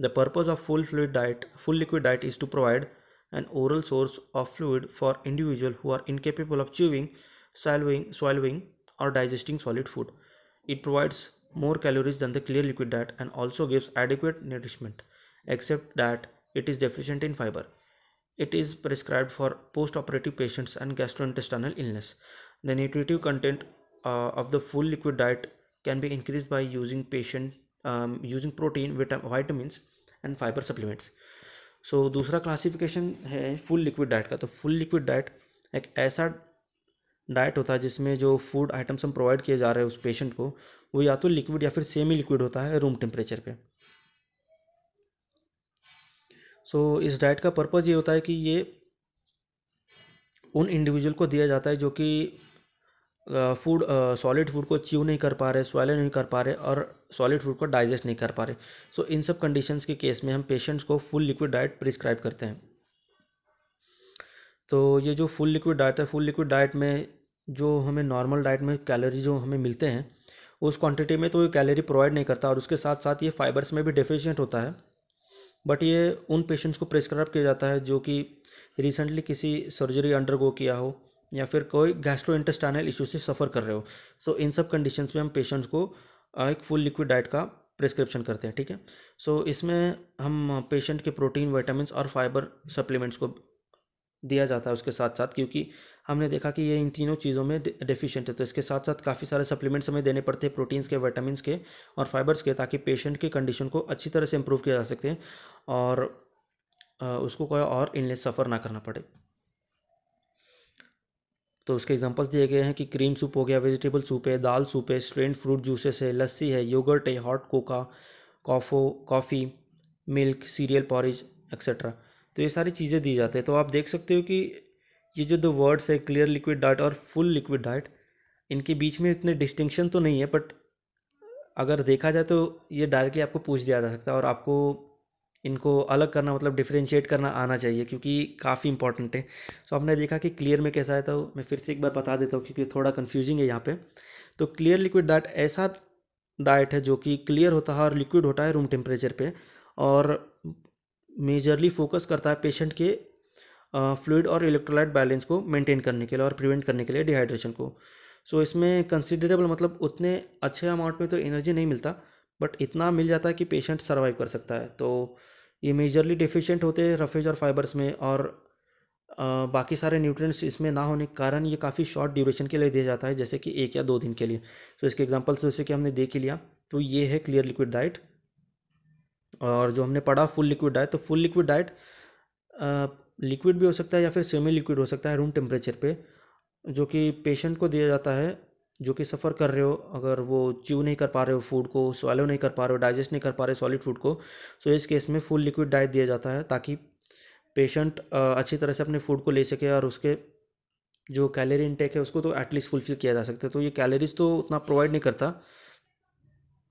Speaker 1: The purpose of full liquid diet is to provide an oral source of fluid for individuals who are incapable of chewing, swallowing, or digesting solid food. It provides more calories than the clear liquid diet and also gives adequate nourishment, except that it is deficient in fiber. It is prescribed for post-operative patients and gastrointestinal illness. The nutritive content of the full liquid diet can be increased by using protein, vitamins and fibre supplements. So दूसरा क्लासिफिकेशन है फुल लिक्विड डाइट का. तो फुल लिक्विड डाइट एक ऐसा डाइट होता है जिसमें जो फूड आइटम्स हम प्रोवाइड किए जा रहे हैं उस पेशेंट को, वो या तो लिक्विड या फिर सेमी लिक्विड होता है रूम टेम्परेचर पे. सो इस डाइट का पर्पज़ ये होता है कि ये उन इंडिविजुअल को दिया जाता है जो कि सॉलिड फूड को च्यू नहीं कर पा रहे, स्वैलो नहीं कर पा रहे और सॉलिड फूड को डाइजेस्ट नहीं कर पा रहे. सो इन सब कंडीशंस के केस में हम पेशेंट्स को फुल लिक्विड डाइट प्रिस्क्राइब करते हैं. तो ये जो फुल लिक्विड डाइट है, फुल लिक्विड डाइट में जो हमें नॉर्मल डाइट में कैलोरी जो हमें मिलते हैं उस क्वांटिटी में तो ये कैलोरी प्रोवाइड नहीं करता और उसके साथ साथ ये फाइबर्स में भी डेफिशिएंट होता है. बट ये उन पेशेंट्स को प्रिस्क्राइब किया जाता है जो कि रिसेंटली किसी सर्जरी अंडरगो किया हो या फिर कोई गैस्ट्रोइंटेस्टाइनल इशू से सफ़र कर रहे हो. सो इन सब कंडीशंस में हम पेशेंट्स को एक फुल लिक्विड डाइट का प्रिस्क्रिप्शन करते हैं. ठीक है. सो इसमें हम पेशेंट के प्रोटीन, विटामिन्स और फाइबर सप्लीमेंट्स को दिया जाता है उसके साथ साथ, क्योंकि हमने देखा कि ये इन तीनों चीज़ों में डेफिशिएंट है. तो इसके साथ साथ काफ़ी सारे सप्लीमेंट्स हमें देने पड़ते हैं प्रोटीन्स के, विटामिन्स के और फाइबर्स के, ताकि पेशेंट की कंडीशन को अच्छी तरह से इम्प्रूव किया जा सके और उसको कोई और इलनेस सफ़र ना करना पड़े. तो उसके एग्जांपल्स दिए गए हैं कि क्रीम सूप हो गया, वेजिटेबल सूप है, दाल सूप है, स्ट्रेंड फ्रूट जूसेस है, लस्सी है, योगर्ट है, hot Coca, coffee, milk, serial porridge etcetera. तो ये सारी चीज़ें दी जाती है. तो आप देख सकते हो कि ये जो दो वर्ड्स है क्लियर लिक्विड डाइट और फुल लिक्विड डाइट, इनके बीच में इतने डिस्टिंक्शन तो नहीं है, बट अगर देखा जाए तो ये डायरेक्टली आपको पूछ दिया जा सकता है और आपको इनको अलग करना मतलब डिफरेंशिएट करना आना चाहिए क्योंकि काफ़ी इंपॉर्टेंट है. सो आपने देखा कि क्लियर में कैसा है, तो मैं फिर से एक बार बता देता हूँ क्योंकि थोड़ा कन्फ्यूजिंग है यहाँ पे. तो क्लियर लिक्विड डाइट ऐसा डाइट है जो कि क्लियर होता है और लिक्विड होता है रूम टेम्परेचर पे और मेजरली फोकस करता है पेशेंट के फ्लूइड और इलेक्ट्रोलाइट बैलेंस को मेंटेन करने के लिए और प्रिवेंट करने के लिए डिहाइड्रेशन को. सो इसमें कंसिडरेबल मतलब उतने अच्छे अमाउंट में तो एनर्जी नहीं मिलता, बट इतना मिल जाता है कि पेशेंट सर्वाइव कर सकता है. तो ये मेजरली डेफिशिएंट होते हैं रफेज और फाइबर्स में और बाकी सारे न्यूट्रिएंट्स इसमें ना होने के कारण ये काफ़ी शॉर्ट ड्यूरेशन के लिए दिया जाता है, जैसे कि 1 या 2 दिन के लिए. तो इसके एग्जांपल्स जैसे कि हमने देख ही लिया. तो ये है क्लियर लिक्विड डाइट. और जो हमने पढ़ा फुल लिक्विड डाइट, तो फुल लिक्विड डाइट लिक्विड भी हो सकता है या फिर सेमी लिक्विड हो सकता है रूम टेम्परेचर पे, जो कि पेशेंट को दिया जाता है जो कि सफ़र कर रहे हो, अगर वो च्यू नहीं कर पा रहे हो फूड को, स्वैलो नहीं कर पा रहे हो, डाइजेस्ट नहीं कर पा रहे सॉलिड फूड को. सो इस केस में फुल लिक्विड डाइट दिया जाता है ताकि पेशेंट अच्छी तरह से अपने फूड को ले सके और उसके जो कैलोरी इनटेक है उसको तो एटलीस्ट फुलफिल किया जा सकता है. तो ये कैलोरीज तो उतना प्रोवाइड नहीं करता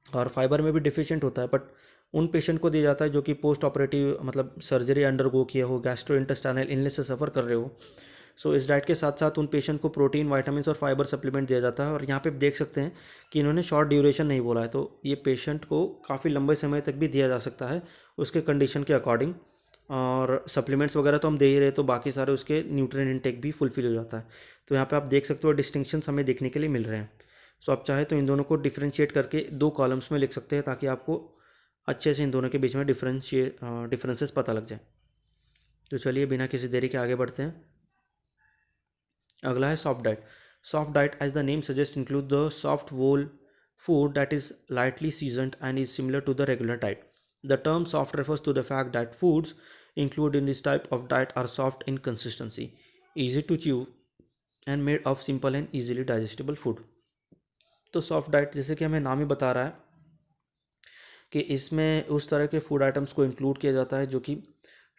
Speaker 1: और फाइबर में भी डिफिशिएंट होता है, बट उन पेशेंट को दिया जाता है जो कि पोस्ट ऑपरेटिव मतलब सर्जरी अंडरगो किया हो, गैस्ट्रोइंटेस्टाइनल इलनेस से सफ़र कर रहे हो. सो इस डाइट के साथ साथ उन पेशेंट को प्रोटीन, वाइटामिन और फाइबर सप्लीमेंट दिया जाता है. और यहाँ पे देख सकते हैं कि इन्होंने शॉर्ट ड्यूरेशन नहीं बोला है, तो ये पेशेंट को काफ़ी लंबे समय तक भी दिया जा सकता है उसके कंडीशन के अकॉर्डिंग. और सप्लीमेंट्स वगैरह तो हम दे ही रहे, तो बाकी सारे उसके न्यूट्रिएंट इनटेक भी फुलफिल हो जाता है. तो यहाँ पे आप देख सकते हो डिस्टिंक्शंस हमें देखने के लिए मिल रहे हैं. सो आप चाहे तो इन दोनों को डिफ्रेंशिएट करके 2 कॉलम्स में लिख सकते हैं ताकि आपको अच्छे से इन दोनों के बीच में डिफरेंसेस पता लग जाए. तो चलिए बिना किसी देरी के आगे बढ़ते हैं. अगला है soft diet. Soft diet as the name suggest include the soft whole food that is lightly seasoned and is similar to the regular diet. The term soft refers to the fact that foods included in this type of diet are soft in consistency, easy to chew and made of simple and easily digestible food. तो सॉफ्ट डाइट जैसे कि हमें नाम ही बता रहा है कि इसमें उस तरह के फूड आइटम्स को इंक्लूड किया जाता है जो कि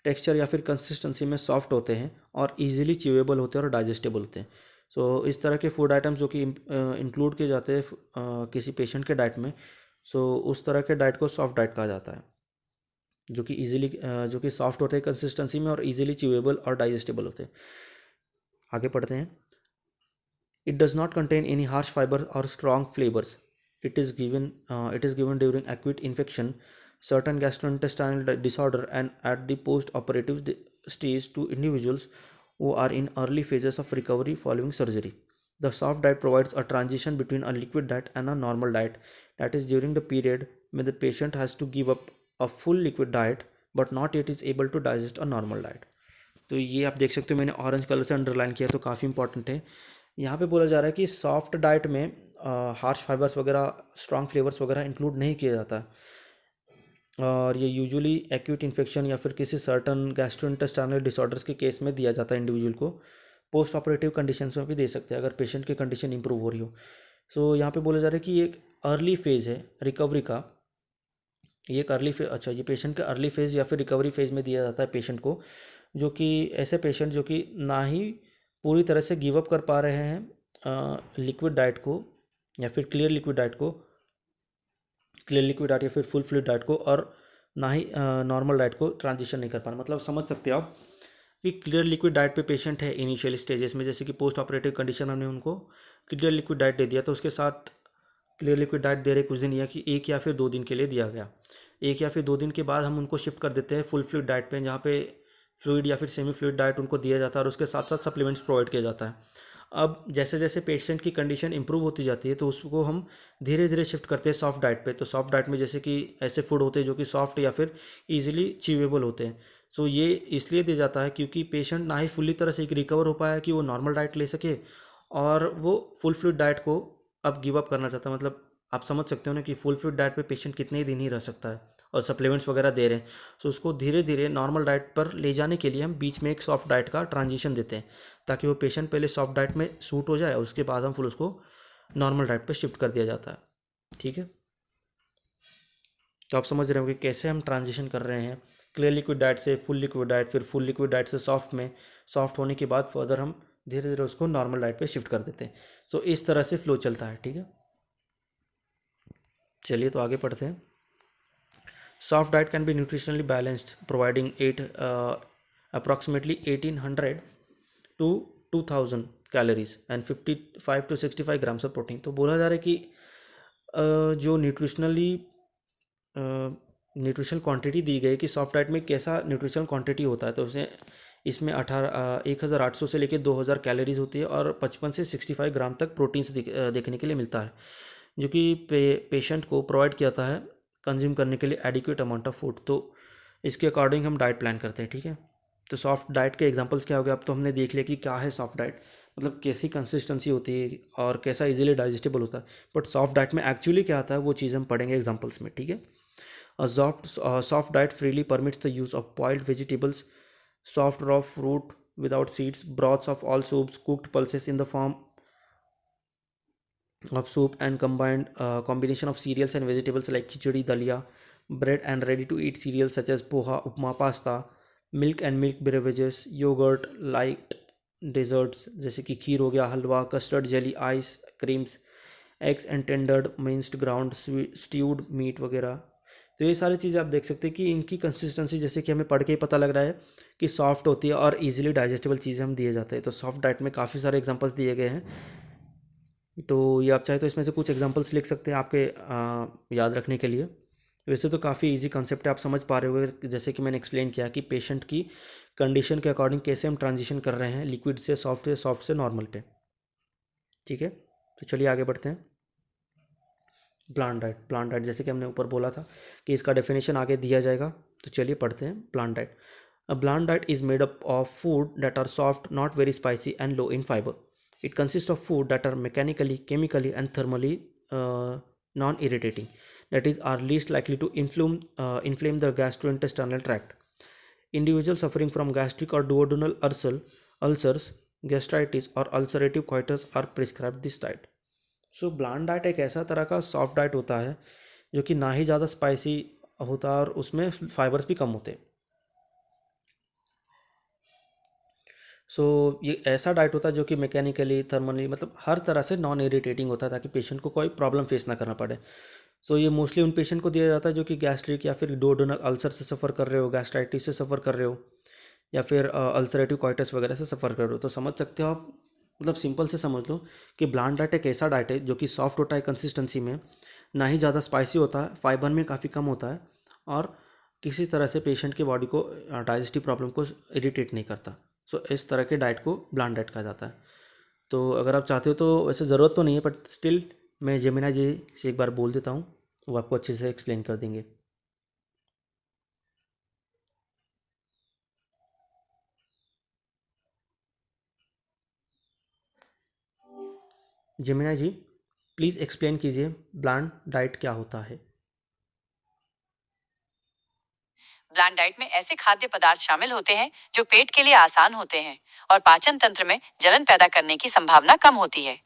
Speaker 1: टेक्सचर या फिर कंसिस्टेंसी में सॉफ्ट होते हैं और इजीली च्यूएबल होते हैं और डाइजेस्टेबल होते हैं. सो इस तरह के फूड आइटम्स जो कि इंक्लूड किए जाते हैं किसी पेशेंट के डाइट में, सो उस तरह के डाइट को सॉफ्ट डाइट कहा जाता है जो कि जो कि सॉफ्ट होते हैं कंसिस्टेंसी में और इजीली च्यूएबल और डाइजेस्टेबल होते हैं. आगे पढ़ते हैं. It does not contain any harsh fiber or strong flavors. It is given during acute infection certain gastrointestinal disorder and at the post-operative stage to individuals who are in early phases of recovery following surgery. The soft diet provides a transition between a liquid diet and a normal diet. That is during the period when the patient has to give up a full liquid diet but not yet is able to digest a normal diet. तो ये आप देख सकते हो, मैंने ऑरेंज कलर से अंडरलाइन किया तो काफ़ी इंपॉर्टेंट है। यहाँ पे बोला जा रहा है कि सॉफ्ट डाइट में हार्श फाइबर्स वगैरह, स्ट्रॉन्ग फ्लेवर्स वगैरह इंक्लूड नहीं किया जाता है, और ये यूजुअली एक्यूट इन्फेक्शन या फिर किसी सर्टन गैस्ट्रोइंटेस्टाइनल डिसऑर्डर्स के केस में दिया जाता है इंडिविजुअल को। पोस्ट ऑपरेटिव कंडीशंस में भी दे सकते हैं अगर पेशेंट की कंडीशन इंप्रूव हो रही हो। सो यहाँ पे बोला जा रहा है कि ये एक अर्ली फेज़ है रिकवरी का, ये एक अर्ली फेज, अच्छा ये पेशेंट का अर्ली फेज़ या फिर रिकवरी फेज़ में दिया जाता है पेशेंट को, जो कि ऐसे पेशेंट जो कि ना ही पूरी तरह से गिव अप कर पा रहे हैं लिक्विड डाइट को या फिर क्लियर लिक्विड डाइट को, क्लियर लिक्विड डाइट या फिर फुल फ्लूइड डाइट को, और ना ही नॉर्मल डाइट को ट्रांजिशन नहीं कर पा रहे। मतलब समझ सकते हो आप कि क्लियर लिक्विड डाइट पे पेशेंट है इनिशियल स्टेजेस में, जैसे कि पोस्ट ऑपरेटिव कंडीशन हमने उनको क्लियर लिक्विड डाइट दे दिया, तो उसके साथ क्लियर लिक्विड डाइट दे रहे कुछ दिन, या कि 1 या फिर 2 दिन के लिए दिया गया। 1 या फिर 2 दिन के बाद हम उनको शिफ्ट कर देते हैं फुल फ्लूइड डाइट पे, जहाँ पे फ्लूइड या फिर सेमी फ्लूइड डाइट उनको दिया जाता है और उसके साथ साथ सप्लीमेंट्स प्रोवाइड किया जाता है। अब जैसे जैसे पेशेंट की कंडीशन इंप्रूव होती जाती है तो उसको हम धीरे धीरे शिफ्ट करते हैं सॉफ्ट डाइट पे। तो सॉफ्ट डाइट में जैसे कि ऐसे फूड होते हैं जो कि सॉफ्ट या फिर ईजिली च्यूएबल होते हैं। सो ये इसलिए दिया जाता है क्योंकि पेशेंट ना ही फुल्ली तरह से रिकवर हो पाया कि वो नॉर्मल डाइट ले सके, और वो फुल फ्लूइड डाइट को अब गिव अप करना चाहता है। मतलब आप समझ सकते हो ना कि फुल फ्लूइड डाइट पे पेशेंट कितने ही दिन ही रह सकता है, और सप्लीमेंट्स वगैरह दे रहे हैं। सो उसको धीरे धीरे नॉर्मल डाइट पर ले जाने के लिए हम बीच में एक सॉफ्ट डाइट का ट्रांजिशन देते हैं, ताकि वो पेशेंट पहले सॉफ्ट डाइट में सूट हो जाए, उसके बाद हम फिर उसको नॉर्मल डाइट पे शिफ्ट कर दिया जाता है। ठीक है, तो आप समझ रहे हो कि कैसे हम ट्रांजिशन कर रहे हैं क्लियर लिक्विड डाइट से फुल लिक्विड डाइट, फिर फुल लिक्विड डाइट से सॉफ्ट में, सॉफ्ट होने के बाद फर्दर हम धीरे धीरे उसको नॉर्मल डाइट पे शिफ्ट कर देते हैं। सो इस तरह से फ्लो चलता है। ठीक है, चलिए तो आगे पढ़ते हैं। Soft diet can be nutritionally balanced, providing approximately 1800 to 2000 calories and 55 to 65 grams of protein। तो बोला जा रहा है कि जो न्यूट्रिशनल क्वांटिटी दी गई कि सॉफ्ट डाइट में कैसा न्यूट्रिशनल क्वांटिटी होता है, तो इसमें 1800 से लेकर 2000 कैलोरीज होती है और 55 से 65 ग्राम तक प्रोटीन्स देखने के लिए मिलता है, जो कि पेशेंट को प्रोवाइड किया जाता है कंज्यूम करने के लिए एडिक्वेट अमाउंट ऑफ फूड। तो इसके अकॉर्डिंग हम डाइट प्लान करते हैं। ठीक है, तो सॉफ्ट डाइट के एग्जांपल्स क्या हो गए, अब तो हमने देख लिया कि क्या है सॉफ्ट डाइट, मतलब कैसी कंसिस्टेंसी होती है और कैसा इजीली डाइजेस्टेबल होता है। बट सॉफ्ट डाइट में एक्चुअली क्या आता है वो चीज़ हम पढ़ेंगे एग्जांपल्स में। ठीक है, soft diet freely permits the use of boiled vegetables, soft raw fruit without seeds, broths of all soups, cooked pulses in the form of soup, and combined combination of cereals and vegetables like khichdi, dalia, bread and ready to eat cereals such as poha, upma, pasta, milk and milk beverages, yogurt, light desserts जैसे कि खीर हो गया, हलवा, custard, jelly, ice creams, eggs and tendered, minced ground stewed meat वगैरह। तो ये सारी चीज़ें आप देख सकते हैं कि इनकी कंसिस्टेंसी जैसे कि हमें पढ़ के ही पता लग रहा है कि सॉफ्ट होती है और इजीली डाइजेस्टेबल चीज़ें हम दिए जाते हैं। तो सॉफ्ट डाइट में काफ़ी सारे एग्जांपल्स दिए गए हैं, तो ये आप चाहे तो इसमें से कुछ एग्जांपल्स लिख सकते हैं आपके याद रखने के लिए। वैसे तो काफ़ी इजी कॉन्सेप्ट है, आप समझ पा रहे होंगे जैसे कि मैंने एक्सप्लेन किया कि पेशेंट की कंडीशन के अकॉर्डिंग कैसे हम ट्रांजिशन कर रहे हैं लिक्विड से सॉफ्ट से नॉर्मल पे। ठीक है, तो चलिए आगे बढ़ते हैं। प्लांट डाइट जैसे कि हमने ऊपर बोला था कि इसका डेफिनेशन आगे दिया जाएगा, तो चलिए पढ़ते हैं bland diet. A bland diet is made up of food that are soft, not very spicy and low in fibre. It consist of food that are mechanically, chemically and thermally non irritating, that is are least likely to inflame the gastrointestinal tract. Individuals suffering from gastric or duodenal ulcers, gastritis or ulcerative coitus are prescribed this diet. So blunt diet एक ऐसा तरह का सॉफ्ट डाइट होता है जो कि ना ही ज़्यादा स्पाइसी होता है और उसमें फाइबर्स भी कम होते हैं। सो ये ऐसा डाइट होता है जो कि मैकेनिकली, थर्मली, मतलब हर तरह से नॉन इरिटेटिंग होता है ताकि पेशेंट को कोई प्रॉब्लम फेस ना करना पड़े। सो ये मोस्टली उन पेशेंट को दिया जाता है जो कि गैस्ट्रिक या फिर डुओडेनल अल्सर से सफ़र कर रहे हो, गैस्ट्राइटिस से सफ़र कर रहे हो, या फिर अल्सरेटिव कॉइटिस वगैरह से सफ़र कर रहे हो। तो समझ सकते हो आप, मतलब सिंपल से समझ लो कि ब्लांट डाइट एक ऐसा डाइट है जो कि सॉफ्ट होता है कंसिस्टेंसी में, ना ही ज़्यादा स्पाइसी होता है, फाइबर में काफ़ी कम होता है और किसी तरह से पेशेंट की बॉडी को डाइजेस्टिव प्रॉब्लम को इरिटेट नहीं करता। सो इस तरह के डाइट को ब्लांट डाइट कहा जाता है। तो अगर आप चाहते हो तो वैसे ज़रूरत तो नहीं है, बट स्टिल मैं जेमिना जी से एक बार बोल देता हूँ, वो आपको अच्छे से एक्सप्लेन कर देंगे। जेमिना जी, प्लीज़ एक्सप्लेन कीजिए ब्लांट डाइट क्या होता है।
Speaker 2: ब्लैंड डाइट में ऐसे खाद्य पदार्थ शामिल होते हैं जो पेट के लिए आसान होते हैं और पाचन तंत्र में जलन पैदा करने की संभावना कम होती है।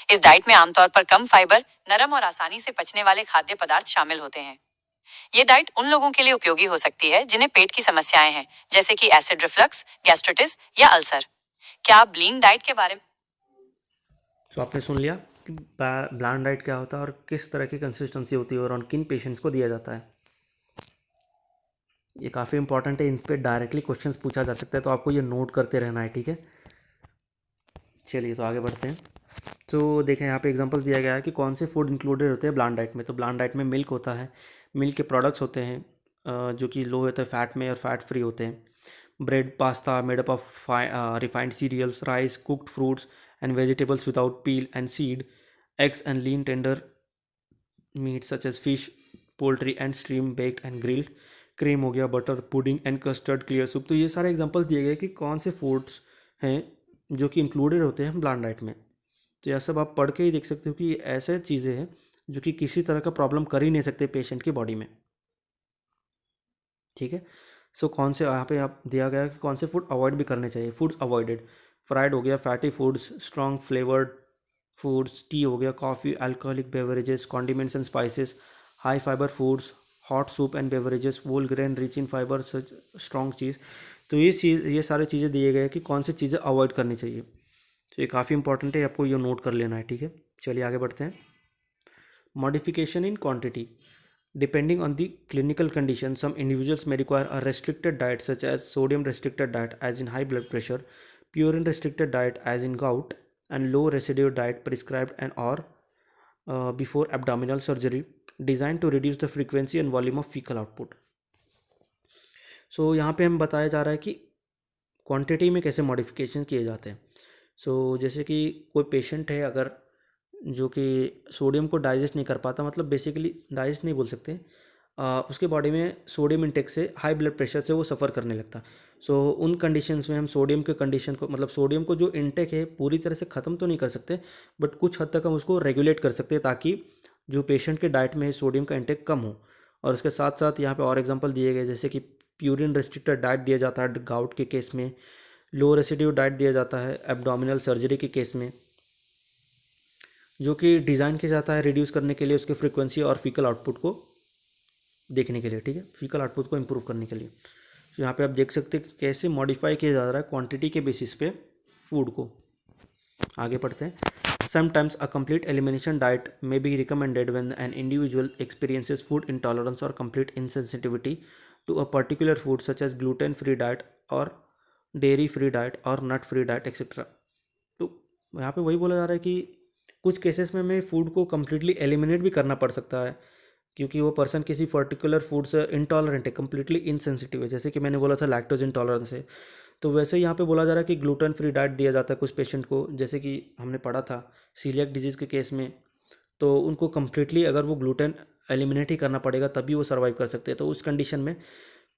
Speaker 2: इस डाइट में आमतौर पर कम फाइबर, नरम और आसानी से पचने वाले खाद्य पदार्थ शामिल होते हैं। ये डाइट उन लोगों के लिए उपयोगी हो सकती है जिन्हें पेट की समस्याएं हैं, जैसे कि एसिड रिफ्लक्स, गैस्ट्रिटिस या अल्सर। क्या आप ब्लीन डाइट के बारे में
Speaker 1: तो आपने सुन लिया कि ब्लांट डाइट क्या होता है और किस तरह की कंसिस्टेंसी होती है और उन किन पेशेंट्स को दिया जाता है। ये काफ़ी इंपॉर्टेंट है, इन पर डायरेक्टली क्वेश्चंस पूछा जा सकता है, तो आपको ये नोट करते रहना है, ठीक है। चलिए तो आगे बढ़ते हैं। तो देखें यहाँ पे एग्जांपल्स दिया गया है कि कौन से फूड इंक्लूडेड होते हैं ब्लांट डाइट में। तो ब्लांट डाइट में मिल्क होता है, मिल्क के प्रोडक्ट्स होते हैं जो कि लो होते हैं फैट में और फैट फ्री होते हैं। Bread, pasta made up of refined cereals, rice, cooked fruits and vegetables without peel and seed, eggs and lean tender meat such as fish, poultry and steam baked and grilled, cream हो गया, butter, pudding and custard, clear soup. तो ये सारे एग्जांपल्स दिए गए कि कौन से फूड्स हैं जो कि इंक्लूडेड होते हैं ब्लांट डाइट में। तो यह सब आप पढ़ के ही देख सकते हो कि ये ऐसे चीज़ें हैं जो कि किसी तरह का प्रॉब्लम कर ही नहीं सकते पेशेंट की बॉडी में, ठीक है। सो कौन से यहाँ पे आप दिया गया है कि कौन से फूड अवॉइड भी करने चाहिए। फूड्स अवॉइडेड: फ्राइड हो गया, fatty foods, strong flavoured foods, tea हो गया, coffee, alcoholic beverages, condiments and spices, high fibre foods, hot soup and beverages, whole grain rich in fibre such strong cheese. तो ये सारी चीज़ें दिए गए कि कौन सी चीज़ें अवॉइड करनी चाहिए। तो ये काफ़ी इंपॉर्टेंट है, आपको ये नोट कर लेना है, ठीक है। चलिए आगे बढ़ते हैं। Modification in quantity: depending on the clinical condition, some individuals may require a restricted diet such as sodium restricted diet as in high blood pressure, purine restricted diet as in gout, and low residue diet prescribed and or before abdominal surgery, designed to reduce the frequency and volume of fecal output. यहाँ पे हम बताया जा रहा है कि क्वांटिटी में कैसे मॉडिफिकेशन किए जाते हैं। जैसे कि कोई पेशेंट है अगर जो कि सोडियम को डाइजेस्ट नहीं कर पाता, मतलब बेसिकली डाइजेस्ट नहीं बोल सकते, उसके बॉडी में सोडियम इंटेक से हाई ब्लड प्रेशर से वो सफ़र करने लगता। उन कंडीशंस में हम सोडियम के कंडीशन को, मतलब सोडियम को जो इंटेक है पूरी तरह से ख़त्म तो नहीं कर सकते, बट कुछ हद तक हम उसको रेगुलेट कर सकते हैं ताकि जो पेशेंट के डाइट में है सोडियम का इंटेक कम हो। और उसके साथ साथ यहाँ पे और एग्जांपल दिए गए, जैसे कि प्यूरिन रेस्ट्रिक्टेड डाइट दिया जाता है गाउट के केस में, लो रेसिड्यू डाइट दिया जाता है एब्डोमिनल सर्जरी के केस में, जो कि डिज़ाइन किया जाता है रिड्यूस करने के लिए उसके फ्रीक्वेंसी और फीकल आउटपुट को देखने के लिए, ठीक है, फीकल आउटपुट को इम्प्रूव करने के लिए। यहाँ पे आप देख सकते हैं कि कैसे मॉडिफाई किया जा रहा है क्वांटिटी के बेसिस पे फूड को। आगे पढ़ते हैं। Sometimes a complete elimination diet may be recommended when an individual experiences food intolerance और complete insensitivity to a particular food such as gluten free diet और डेयरी फ्री डाइट और नट फ्री डाइट एक्सेट्रा। तो यहाँ पे वही बोला जा रहा है कि कुछ केसेस में हमें फूड को कम्प्लीटली एलिमिनेट भी करना पड़ सकता है क्योंकि वो पर्सन किसी पर्टिकुलर फूड से इंटॉलरेंट है, कम्प्लीटली इनसेंसिटिव है, जैसे कि मैंने बोला था लैक्टोज इंटॉलरेंस है। तो वैसे यहाँ पे बोला जा रहा है कि ग्लूटेन फ्री डाइट दिया जाता है कुछ पेशेंट को, जैसे कि हमने पढ़ा था सीलियक डिजीज़ के केस में, तो उनको कम्प्लीटली अगर वो ग्लूटेन एलिमिनेट ही करना पड़ेगा तभी वो सर्वाइव कर सकते हैं। तो उस कंडीशन में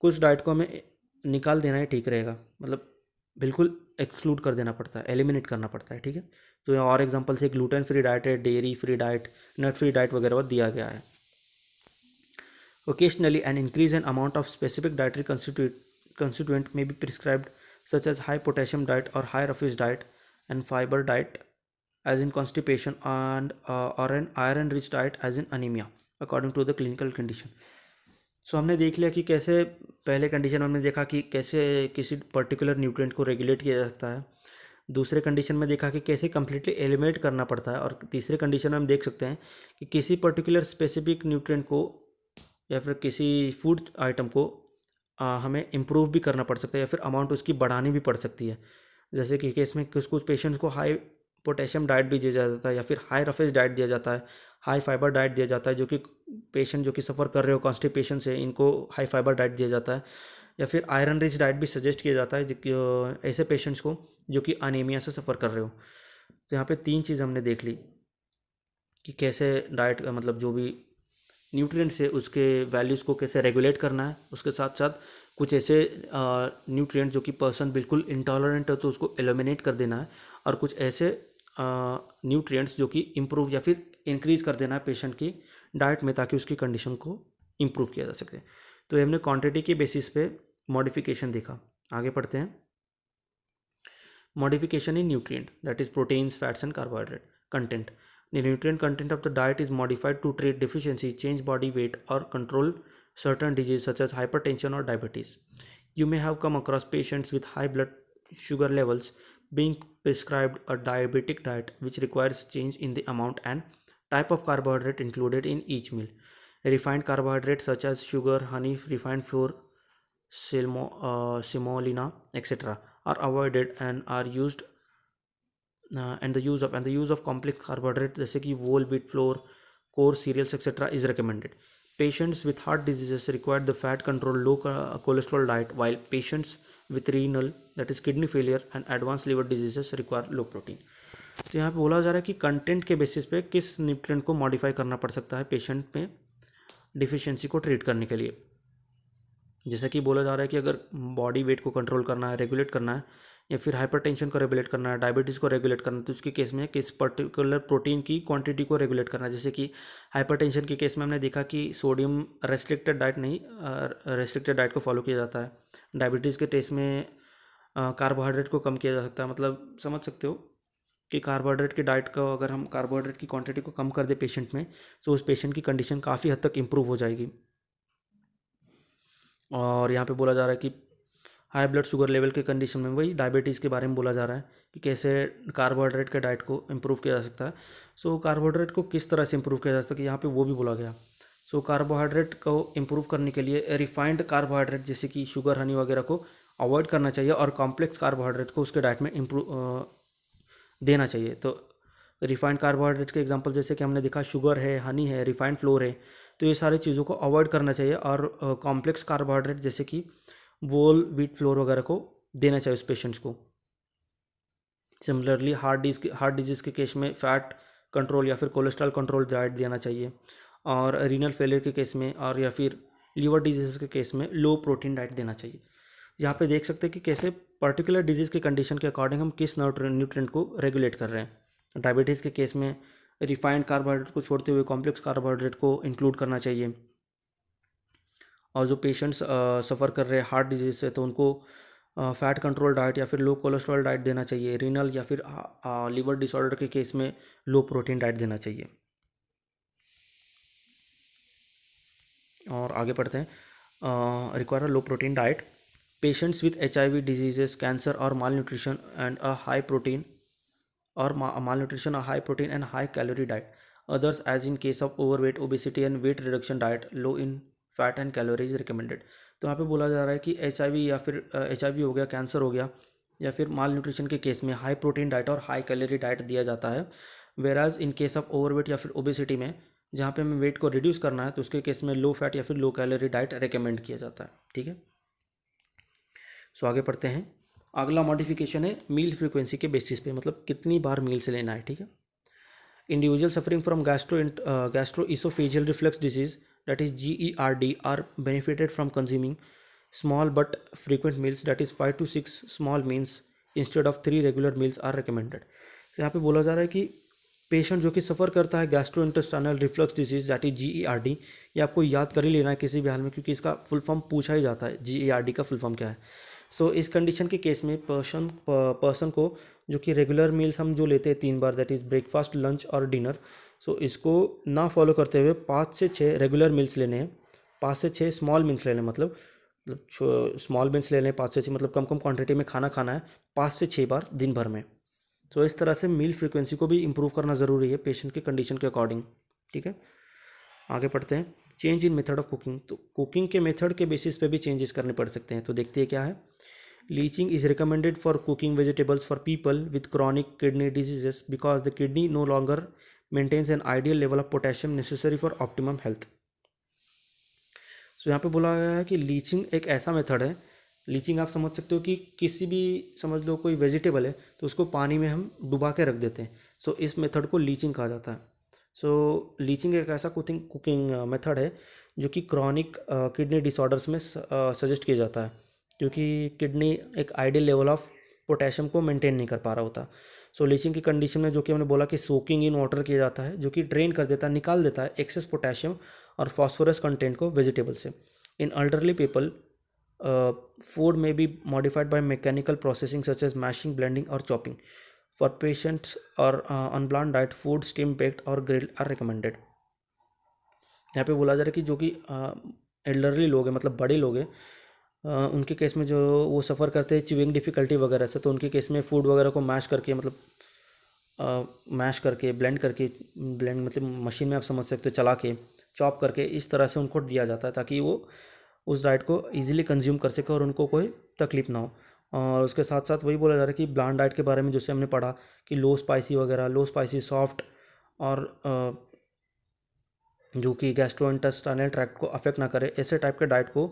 Speaker 1: कुछ डाइट को हमें निकाल देना ही ठीक रहेगा, मतलब बिल्कुल एक्सक्लूड कर देना पड़ता है, एलिमिनेट करना पड़ता है, ठीक है। तो यहाँ और एग्जांपल से ग्लूटेन फ्री डाइट है, डेयरी फ्री डाइट, नट फ्री डाइट वगैरह दिया गया है। Occasionally an increase in amount of specific dietary constituent may be prescribed such as high potassium diet or high raffish diet and fiber diet as in constipation and or an iron rich diet as in anemia according to the clinical condition. हमने देख लिया कि कैसे पहले कंडीशन में हमने देखा कि कैसे किसी पर्टिकुलर न्यूट्रिएंट को रेगुलेट किया जा सकता है, दूसरे कंडीशन में देखा कि कैसे कम्प्लीटली एलिमिनेट करना पड़ता है, और तीसरे कंडीशन में हम देख सकते हैं कि किसी पर्टिकुलर स्पेसिफिक न्यूट्रिएंट को या फिर किसी फूड आइटम को हमें इम्प्रूव भी करना पड़ सकता है या फिर अमाउंट उसकी बढ़ानी भी पड़ सकती है। जैसे कि केस में कुछ कुछ पेशेंट्स को हाई पोटेशियम डाइट भी दिया जाता है या फिर हाई रफेज डाइट दिया जाता है, हाई फाइबर डाइट दिया जाता है, जो कि पेशेंट जो कि सफ़र कर रहे हो कॉन्स्टिपेशन से, इनको हाई फाइबर डाइट दिया जाता है, या फिर आयरन रिच डाइट भी सजेस्ट किया जाता है ऐसे पेशेंट्स को जो कि अनीमिया से सफ़र कर रहे हो। तो यहाँ पे 3 चीज़ हमने देख ली कि कैसे डाइट का मतलब जो भी न्यूट्रिएंट्स है उसके वैल्यूज़ को कैसे रेगुलेट करना है, उसके साथ साथ कुछ ऐसे न्यूट्रिएंट्स जो कि पर्सन बिल्कुल इंटॉलरेंट है तो उसको एलिमिनेट कर देना है, और कुछ ऐसे न्यूट्रिएंट्स जो कि इम्प्रूव या फिर इंक्रीज़ कर देना है पेशेंट की डाइट में ताकि उसकी कंडीशन को इम्प्रूव किया जा सके। तो हमने क्वांटिटी के बेसिस पे मॉडिफिकेशन देखा। आगे पढ़ते हैं। Modification in nutrient, that is proteins, fats and carbohydrate content. The nutrient content of the diet is modified to treat deficiency, change body weight, or control certain diseases such as hypertension or diabetes. You may have come across patients with high blood sugar levels being prescribed a diabetic diet which requires change in the amount and type of carbohydrate included in each meal. Refined carbohydrates such as sugar, honey, refined flour, semolina, etc. are avoided and are used and the use of complex carbohydrate जैसे कि whole wheat flour, coarse cereals etc. is recommended. Patients with heart diseases require the fat control low cholesterol diet, while patients with renal, that is kidney failure, and advanced liver diseases require low protein. तो यहाँ पे बोला जा रहा है कि कंटेंट के बेसिस पे किस न्यूट्रिएंट को मॉडिफाई करना पड़ सकता है पेशेंट में डिफिशियंसी को ट्रीट करने के लिए। जैसा कि बोला जा रहा है कि अगर बॉडी वेट को कंट्रोल करना है, रेगुलेट करना है, या फिर हाइपरटेंशन को रेगुलेट करना है, डायबिटीज़ को रेगुलेट करना है, तो उसके केस में किस पर्टिकुलर प्रोटीन की क्वांटिटी को रेगुलेट करना है। जैसे कि हाइपरटेंशन के केस में हमने देखा कि सोडियम रेस्ट्रिक्टेड डाइट नहीं, रेस्ट्रिक्टेड डाइट को फॉलो किया जाता है। डायबिटीज़ के केस में कार्बोहाइड्रेट को कम किया जा सकता है। मतलब समझ सकते हो कि कार्बोहाइड्रेट की डाइट को अगर हम कार्बोहाइड्रेट की क्वांटिटी को कम कर दे पेशेंट में, तो उस पेशेंट की कंडीशन काफ़ी हद तक इम्प्रूव हो जाएगी। और यहाँ पे बोला जा रहा है कि हाई ब्लड शुगर लेवल के कंडीशन में, वही डायबिटीज़ के बारे में बोला जा रहा है कि कैसे कार्बोहाइड्रेट के डाइट को इम्प्रूव किया जा सकता है। सो कार्बोहाइड्रेट को किस तरह से इम्प्रूव किया जा सकता है, यहाँ पे वो भी बोला गया। सो कार्बोहाइड्रेट को इम्प्रूव करने के लिए रिफाइंड कार्बोहाइड्रेट जैसे कि शुगर, हनी वगैरह को अवॉइड करना चाहिए, और कॉम्प्लेक्स कार्बोहाइड्रेट को उसके डाइट में देना चाहिए। तो रिफाइंड कार्बोहाइड्रेट के एग्जांपल जैसे कि हमने देखा शुगर है, हनी है, रिफाइंड फ्लोर है, तो ये सारी चीज़ों को अवॉइड करना चाहिए, और कॉम्प्लेक्स कार्बोहाइड्रेट जैसे कि वोल व्हीट फ्लोर वगैरह को देना चाहिए उस पेशेंट्स को। सिमिलरली हार्ट डिजीज़ के केस में फैट कंट्रोल या फिर कोलेस्ट्रॉल कंट्रोल डाइट देना चाहिए, और रीनल फेलियर के केस में और या फिर लीवर डिजीज़ के केस में लो प्रोटीन डाइट देना चाहिए। यहाँ पे देख सकते हैं कि कैसे पर्टिकुलर डिजीज़ की कंडीशन के अकॉर्डिंग हम किस न्यूट्रिएंट को रेगुलेट कर रहे हैं। डायबिटीज़ के केस में रिफाइंड कार्बोहाइड्रेट को छोड़ते हुए कॉम्प्लेक्स कार्बोहाइड्रेट को इंक्लूड करना चाहिए, और जो पेशेंट्स सफ़र कर रहे हैं हार्ट डिजीज़ से तो उनको फैट कंट्रोल डाइट या फिर लो कोलेस्ट्रॉल डाइट देना चाहिए। रीनल या फिर लीवर डिसऑर्डर के केस में लो प्रोटीन डाइट देना चाहिए। और आगे पढ़ते हैं। Require low protein diet, patients with HIV diseases, cancer और malnutrition and a high protein a high protein and high calorie diet. Others, as in case of overweight, obesity and weight reduction diet, low in fat and calories recommended. तो यहाँ पे बोला जा रहा है कि HIV या फिर HIV हो गया, कैंसर हो गया, या फिर माल न्यूट्रिशन के केस में हाई प्रोटीन डाइट और हाई कैलोरी डाइट दिया जाता है। वेराज इन केस ऑफ ओवरवेट या फिर ओबेसिटी में, जहाँ पे हमें वेट को रिड्यूस करना है, तो उसके केस में लो फैट या फिर लो कैलोरी डाइट रिकमेंड किया जाता है। ठीक है, सो आगे पढ़ते हैं। अगला मॉडिफिकेशन है मील फ्रीक्वेंसी के बेसिस पे, मतलब कितनी बार मील्स लेना है। ठीक है, individual suffering from gastroesophageal reflux disease, that is GERD, are benefited from consuming small but frequent meals, that is 5 to 6 small meals instead of 3 regular meals are recommended. यहाँ पे बोला जा रहा है कि पेशेंट जो कि सफ़र करता है gastro intestinal reflux disease, that is GERD, ये आपको याद कर ही लेना है किसी भी हाल में, क्योंकि इसका फुल फॉर्म पूछा ही जाता है, GERD का फुल फॉर्म क्या है। सो इस कंडीशन के केस में पर्सन को जो कि रेगुलर मील्स हम जो लेते हैं 3 बार, दैट इज़ ब्रेकफास्ट, लंच और डिनर, सो इसको ना फॉलो करते हुए 5 से 6 रेगुलर मील्स लेने हैं, 5 से 6 स्मॉल मील्स लेने हैं, मतलब स्मॉल मील्स लेने हैं 5 से 6, मतलब कम कम क्वांटिटी में खाना खाना है 5 से 6 बार दिन भर में। तो इस तरह से मील फ्रीक्वेंसी को भी इम्प्रूव करना ज़रूरी है पेशेंट के कंडीशन के अकॉर्डिंग। ठीक है, आगे पढ़ते हैं। Change in method of cooking, तो कुकिंग के मेथड के बेसिस पे भी चेंजेस करने पड़ सकते हैं। तो देखते हैं क्या है। Leaching is recommended for cooking vegetables for people with chronic kidney diseases because the kidney no longer maintains an ideal level of potassium necessary for optimum health. So यहाँ पे बोला गया है कि लीचिंग एक ऐसा मेथड है, लीचिंग आप समझ सकते हो कि किसी भी, समझ लो कोई वेजिटेबल है तो उसको पानी में हम डुबा के रख देते हैं। सो इस मेथड को लीचिंग कहा जाता है। सो लीचिंग एक ऐसा कुकिंग मेथड है जो कि क्रॉनिक किडनी डिसऑर्डर्स में सजेस्ट किया जाता है, क्योंकि किडनी एक आइडियल लेवल ऑफ पोटेशियम को मेंटेन नहीं कर पा रहा होता। सो लीचिंग की कंडीशन में जो कि हमने बोला कि सोकिंग इन वाटर किया जाता है, जो कि ड्रेन कर देता है, निकाल देता है एक्सेस पोटेशियम और फॉस्फोरस कंटेंट को वेजिटेबल से। इन अल्डरली people food may be modified by mechanical processing such as mashing, blending or chopping. For patients or on bland diet, food steamed, baked or grilled are recommended. यहाँ पे बोला जा रहा है कि जो कि एल्डरली लोग हैं, मतलब बड़े लोग हैं, उनके केस में जो वो सफ़र करते हैं च्यूइंग डिफ़िकल्टी वगैरह से, तो उनके केस में फूड वगैरह को मैश करके, मतलब मैश करके, ब्लेंड मतलब मशीन में आप समझ सकते हो, चला के, चॉप करके, इस तरह से उनको दिया जाता है ताकि वो उस डाइट को इजीली कंज्यूम कर सके और उनको कोई तकलीफ ना हो। और उसके साथ साथ वही बोला जा रहा है कि ब्लॉन्ड डाइट के बारे में जैसे हमने पढ़ा कि लो स्पाइसी वगैरह, लो स्पाइसी, सॉफ्ट और जो कि गैस्ट्रोइंटेस्टाइनल ट्रैक्ट को अफेक्ट ना करे, ऐसे टाइप के डाइट को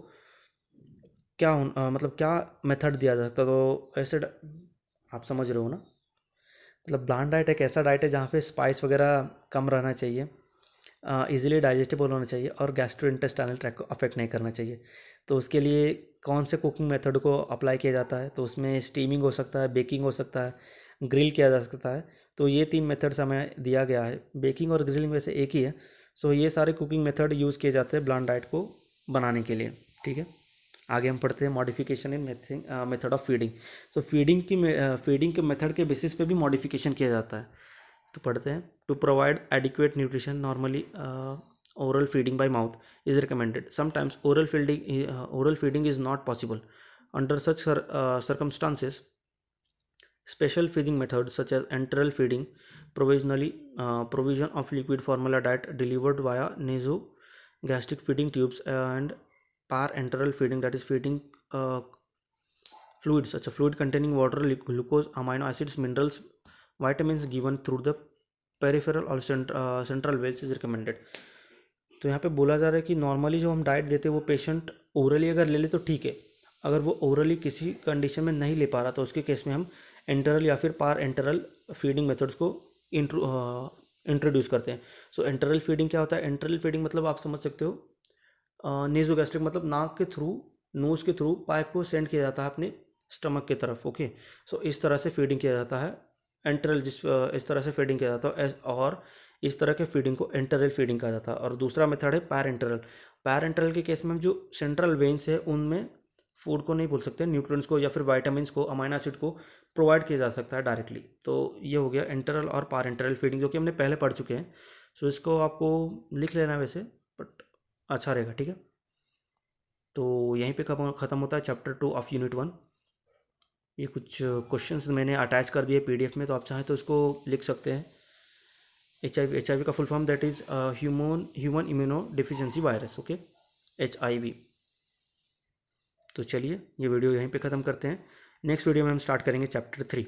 Speaker 1: मतलब क्या मेथड दिया जा सकता है। तो ऐसे आप समझ रहे हो ना, मतलब ब्लॉन्ड डाइट एक ऐसा डाइट है जहाँ पे स्पाइस वगैरह कम रहना चाहिए, इजीली डाइजेस्टेबल होना चाहिए और गैस्ट्रोइंटेस्टाइनल ट्रैक्ट को अफेक्ट नहीं करना चाहिए। तो उसके लिए कौन से कुकिंग मेथड को अप्लाई किया जाता है, तो उसमें स्टीमिंग हो सकता है, बेकिंग हो सकता है, ग्रिल किया जा सकता है। तो ये 3 मेथड्स हमें दिया गया है, बेकिंग और ग्रिलिंग वैसे एक ही है। सो ये सारे कुकिंग मेथड यूज़ किए जाते हैं ब्लॉन्ड डाइट को बनाने के लिए। ठीक है, आगे हम पढ़ते हैं modification in method of feeding. So feeding के मेथड के बेसिस पे भी मॉडिफिकेशन किया जाता है। तो पढ़ते हैं, to provide adequate nutrition normally oral feeding by mouth is recommended. Sometimes oral feeding is not possible. Under such circumstances, special feeding methods such as enteral feeding, provision of liquid formula diet delivered via nasogastric feeding tubes, and parenteral feeding, that is feeding fluids such as fluid containing water, glucose, amino acids, minerals, vitamins given through the peripheral or central veins is recommended. तो यहाँ पे बोला जा रहा है कि नॉर्मली जो हम डाइट देते हैं वो पेशेंट ओरली अगर ले ले तो ठीक है, अगर वो ओरली किसी कंडीशन में नहीं ले पा रहा तो उसके केस में हम एंटरल या फिर पार एंटरल फीडिंग मेथड्स को इंट्रोड्यूस करते हैं। सो एंटरल फीडिंग क्या होता है? एंटरल फीडिंग मतलब आप समझ सकते हो, नेजोगैस्ट्रिक मतलब नाक के थ्रू, नोज़ के थ्रू पाइप को सेंड किया जाता है अपने स्टमक की तरफ। ओके, सो इस तरह से फीडिंग किया जाता है एंटरल, इस तरह से फीडिंग किया जाता है, और इस तरह के फीडिंग को एंटरल फीडिंग कहा जाता है। और दूसरा मेथड है पैरेंटरल। पैरेंटरल के केस में हम जो सेंट्रल वेन्स है उनमें फूड को नहीं बोल सकते, न्यूट्रिएंट्स को या फिर विटामिन्स को, अमीनो एसिड को प्रोवाइड किया जा सकता है डायरेक्टली। तो ये हो गया एंटरल और पैरेंटरल फीडिंग, जो कि हमने पहले पढ़ चुके हैं। सो इसको आपको लिख लेना वैसे, बट अच्छा रहेगा। ठीक है, तो यहीं पे ख़त्म होता है चैप्टर 2 ऑफ यूनिट 1। ये कुछ क्वेश्चंस मैंने अटैच कर दिए PDF में, तो आप चाहें तो इसको लिख सकते हैं। HIV का full form that is human immuno deficiency virus. Okay, HIV। तो चलिए ये वीडियो यहीं पे ख़त्म करते हैं। नेक्स्ट वीडियो में हम स्टार्ट करेंगे चैप्टर 3।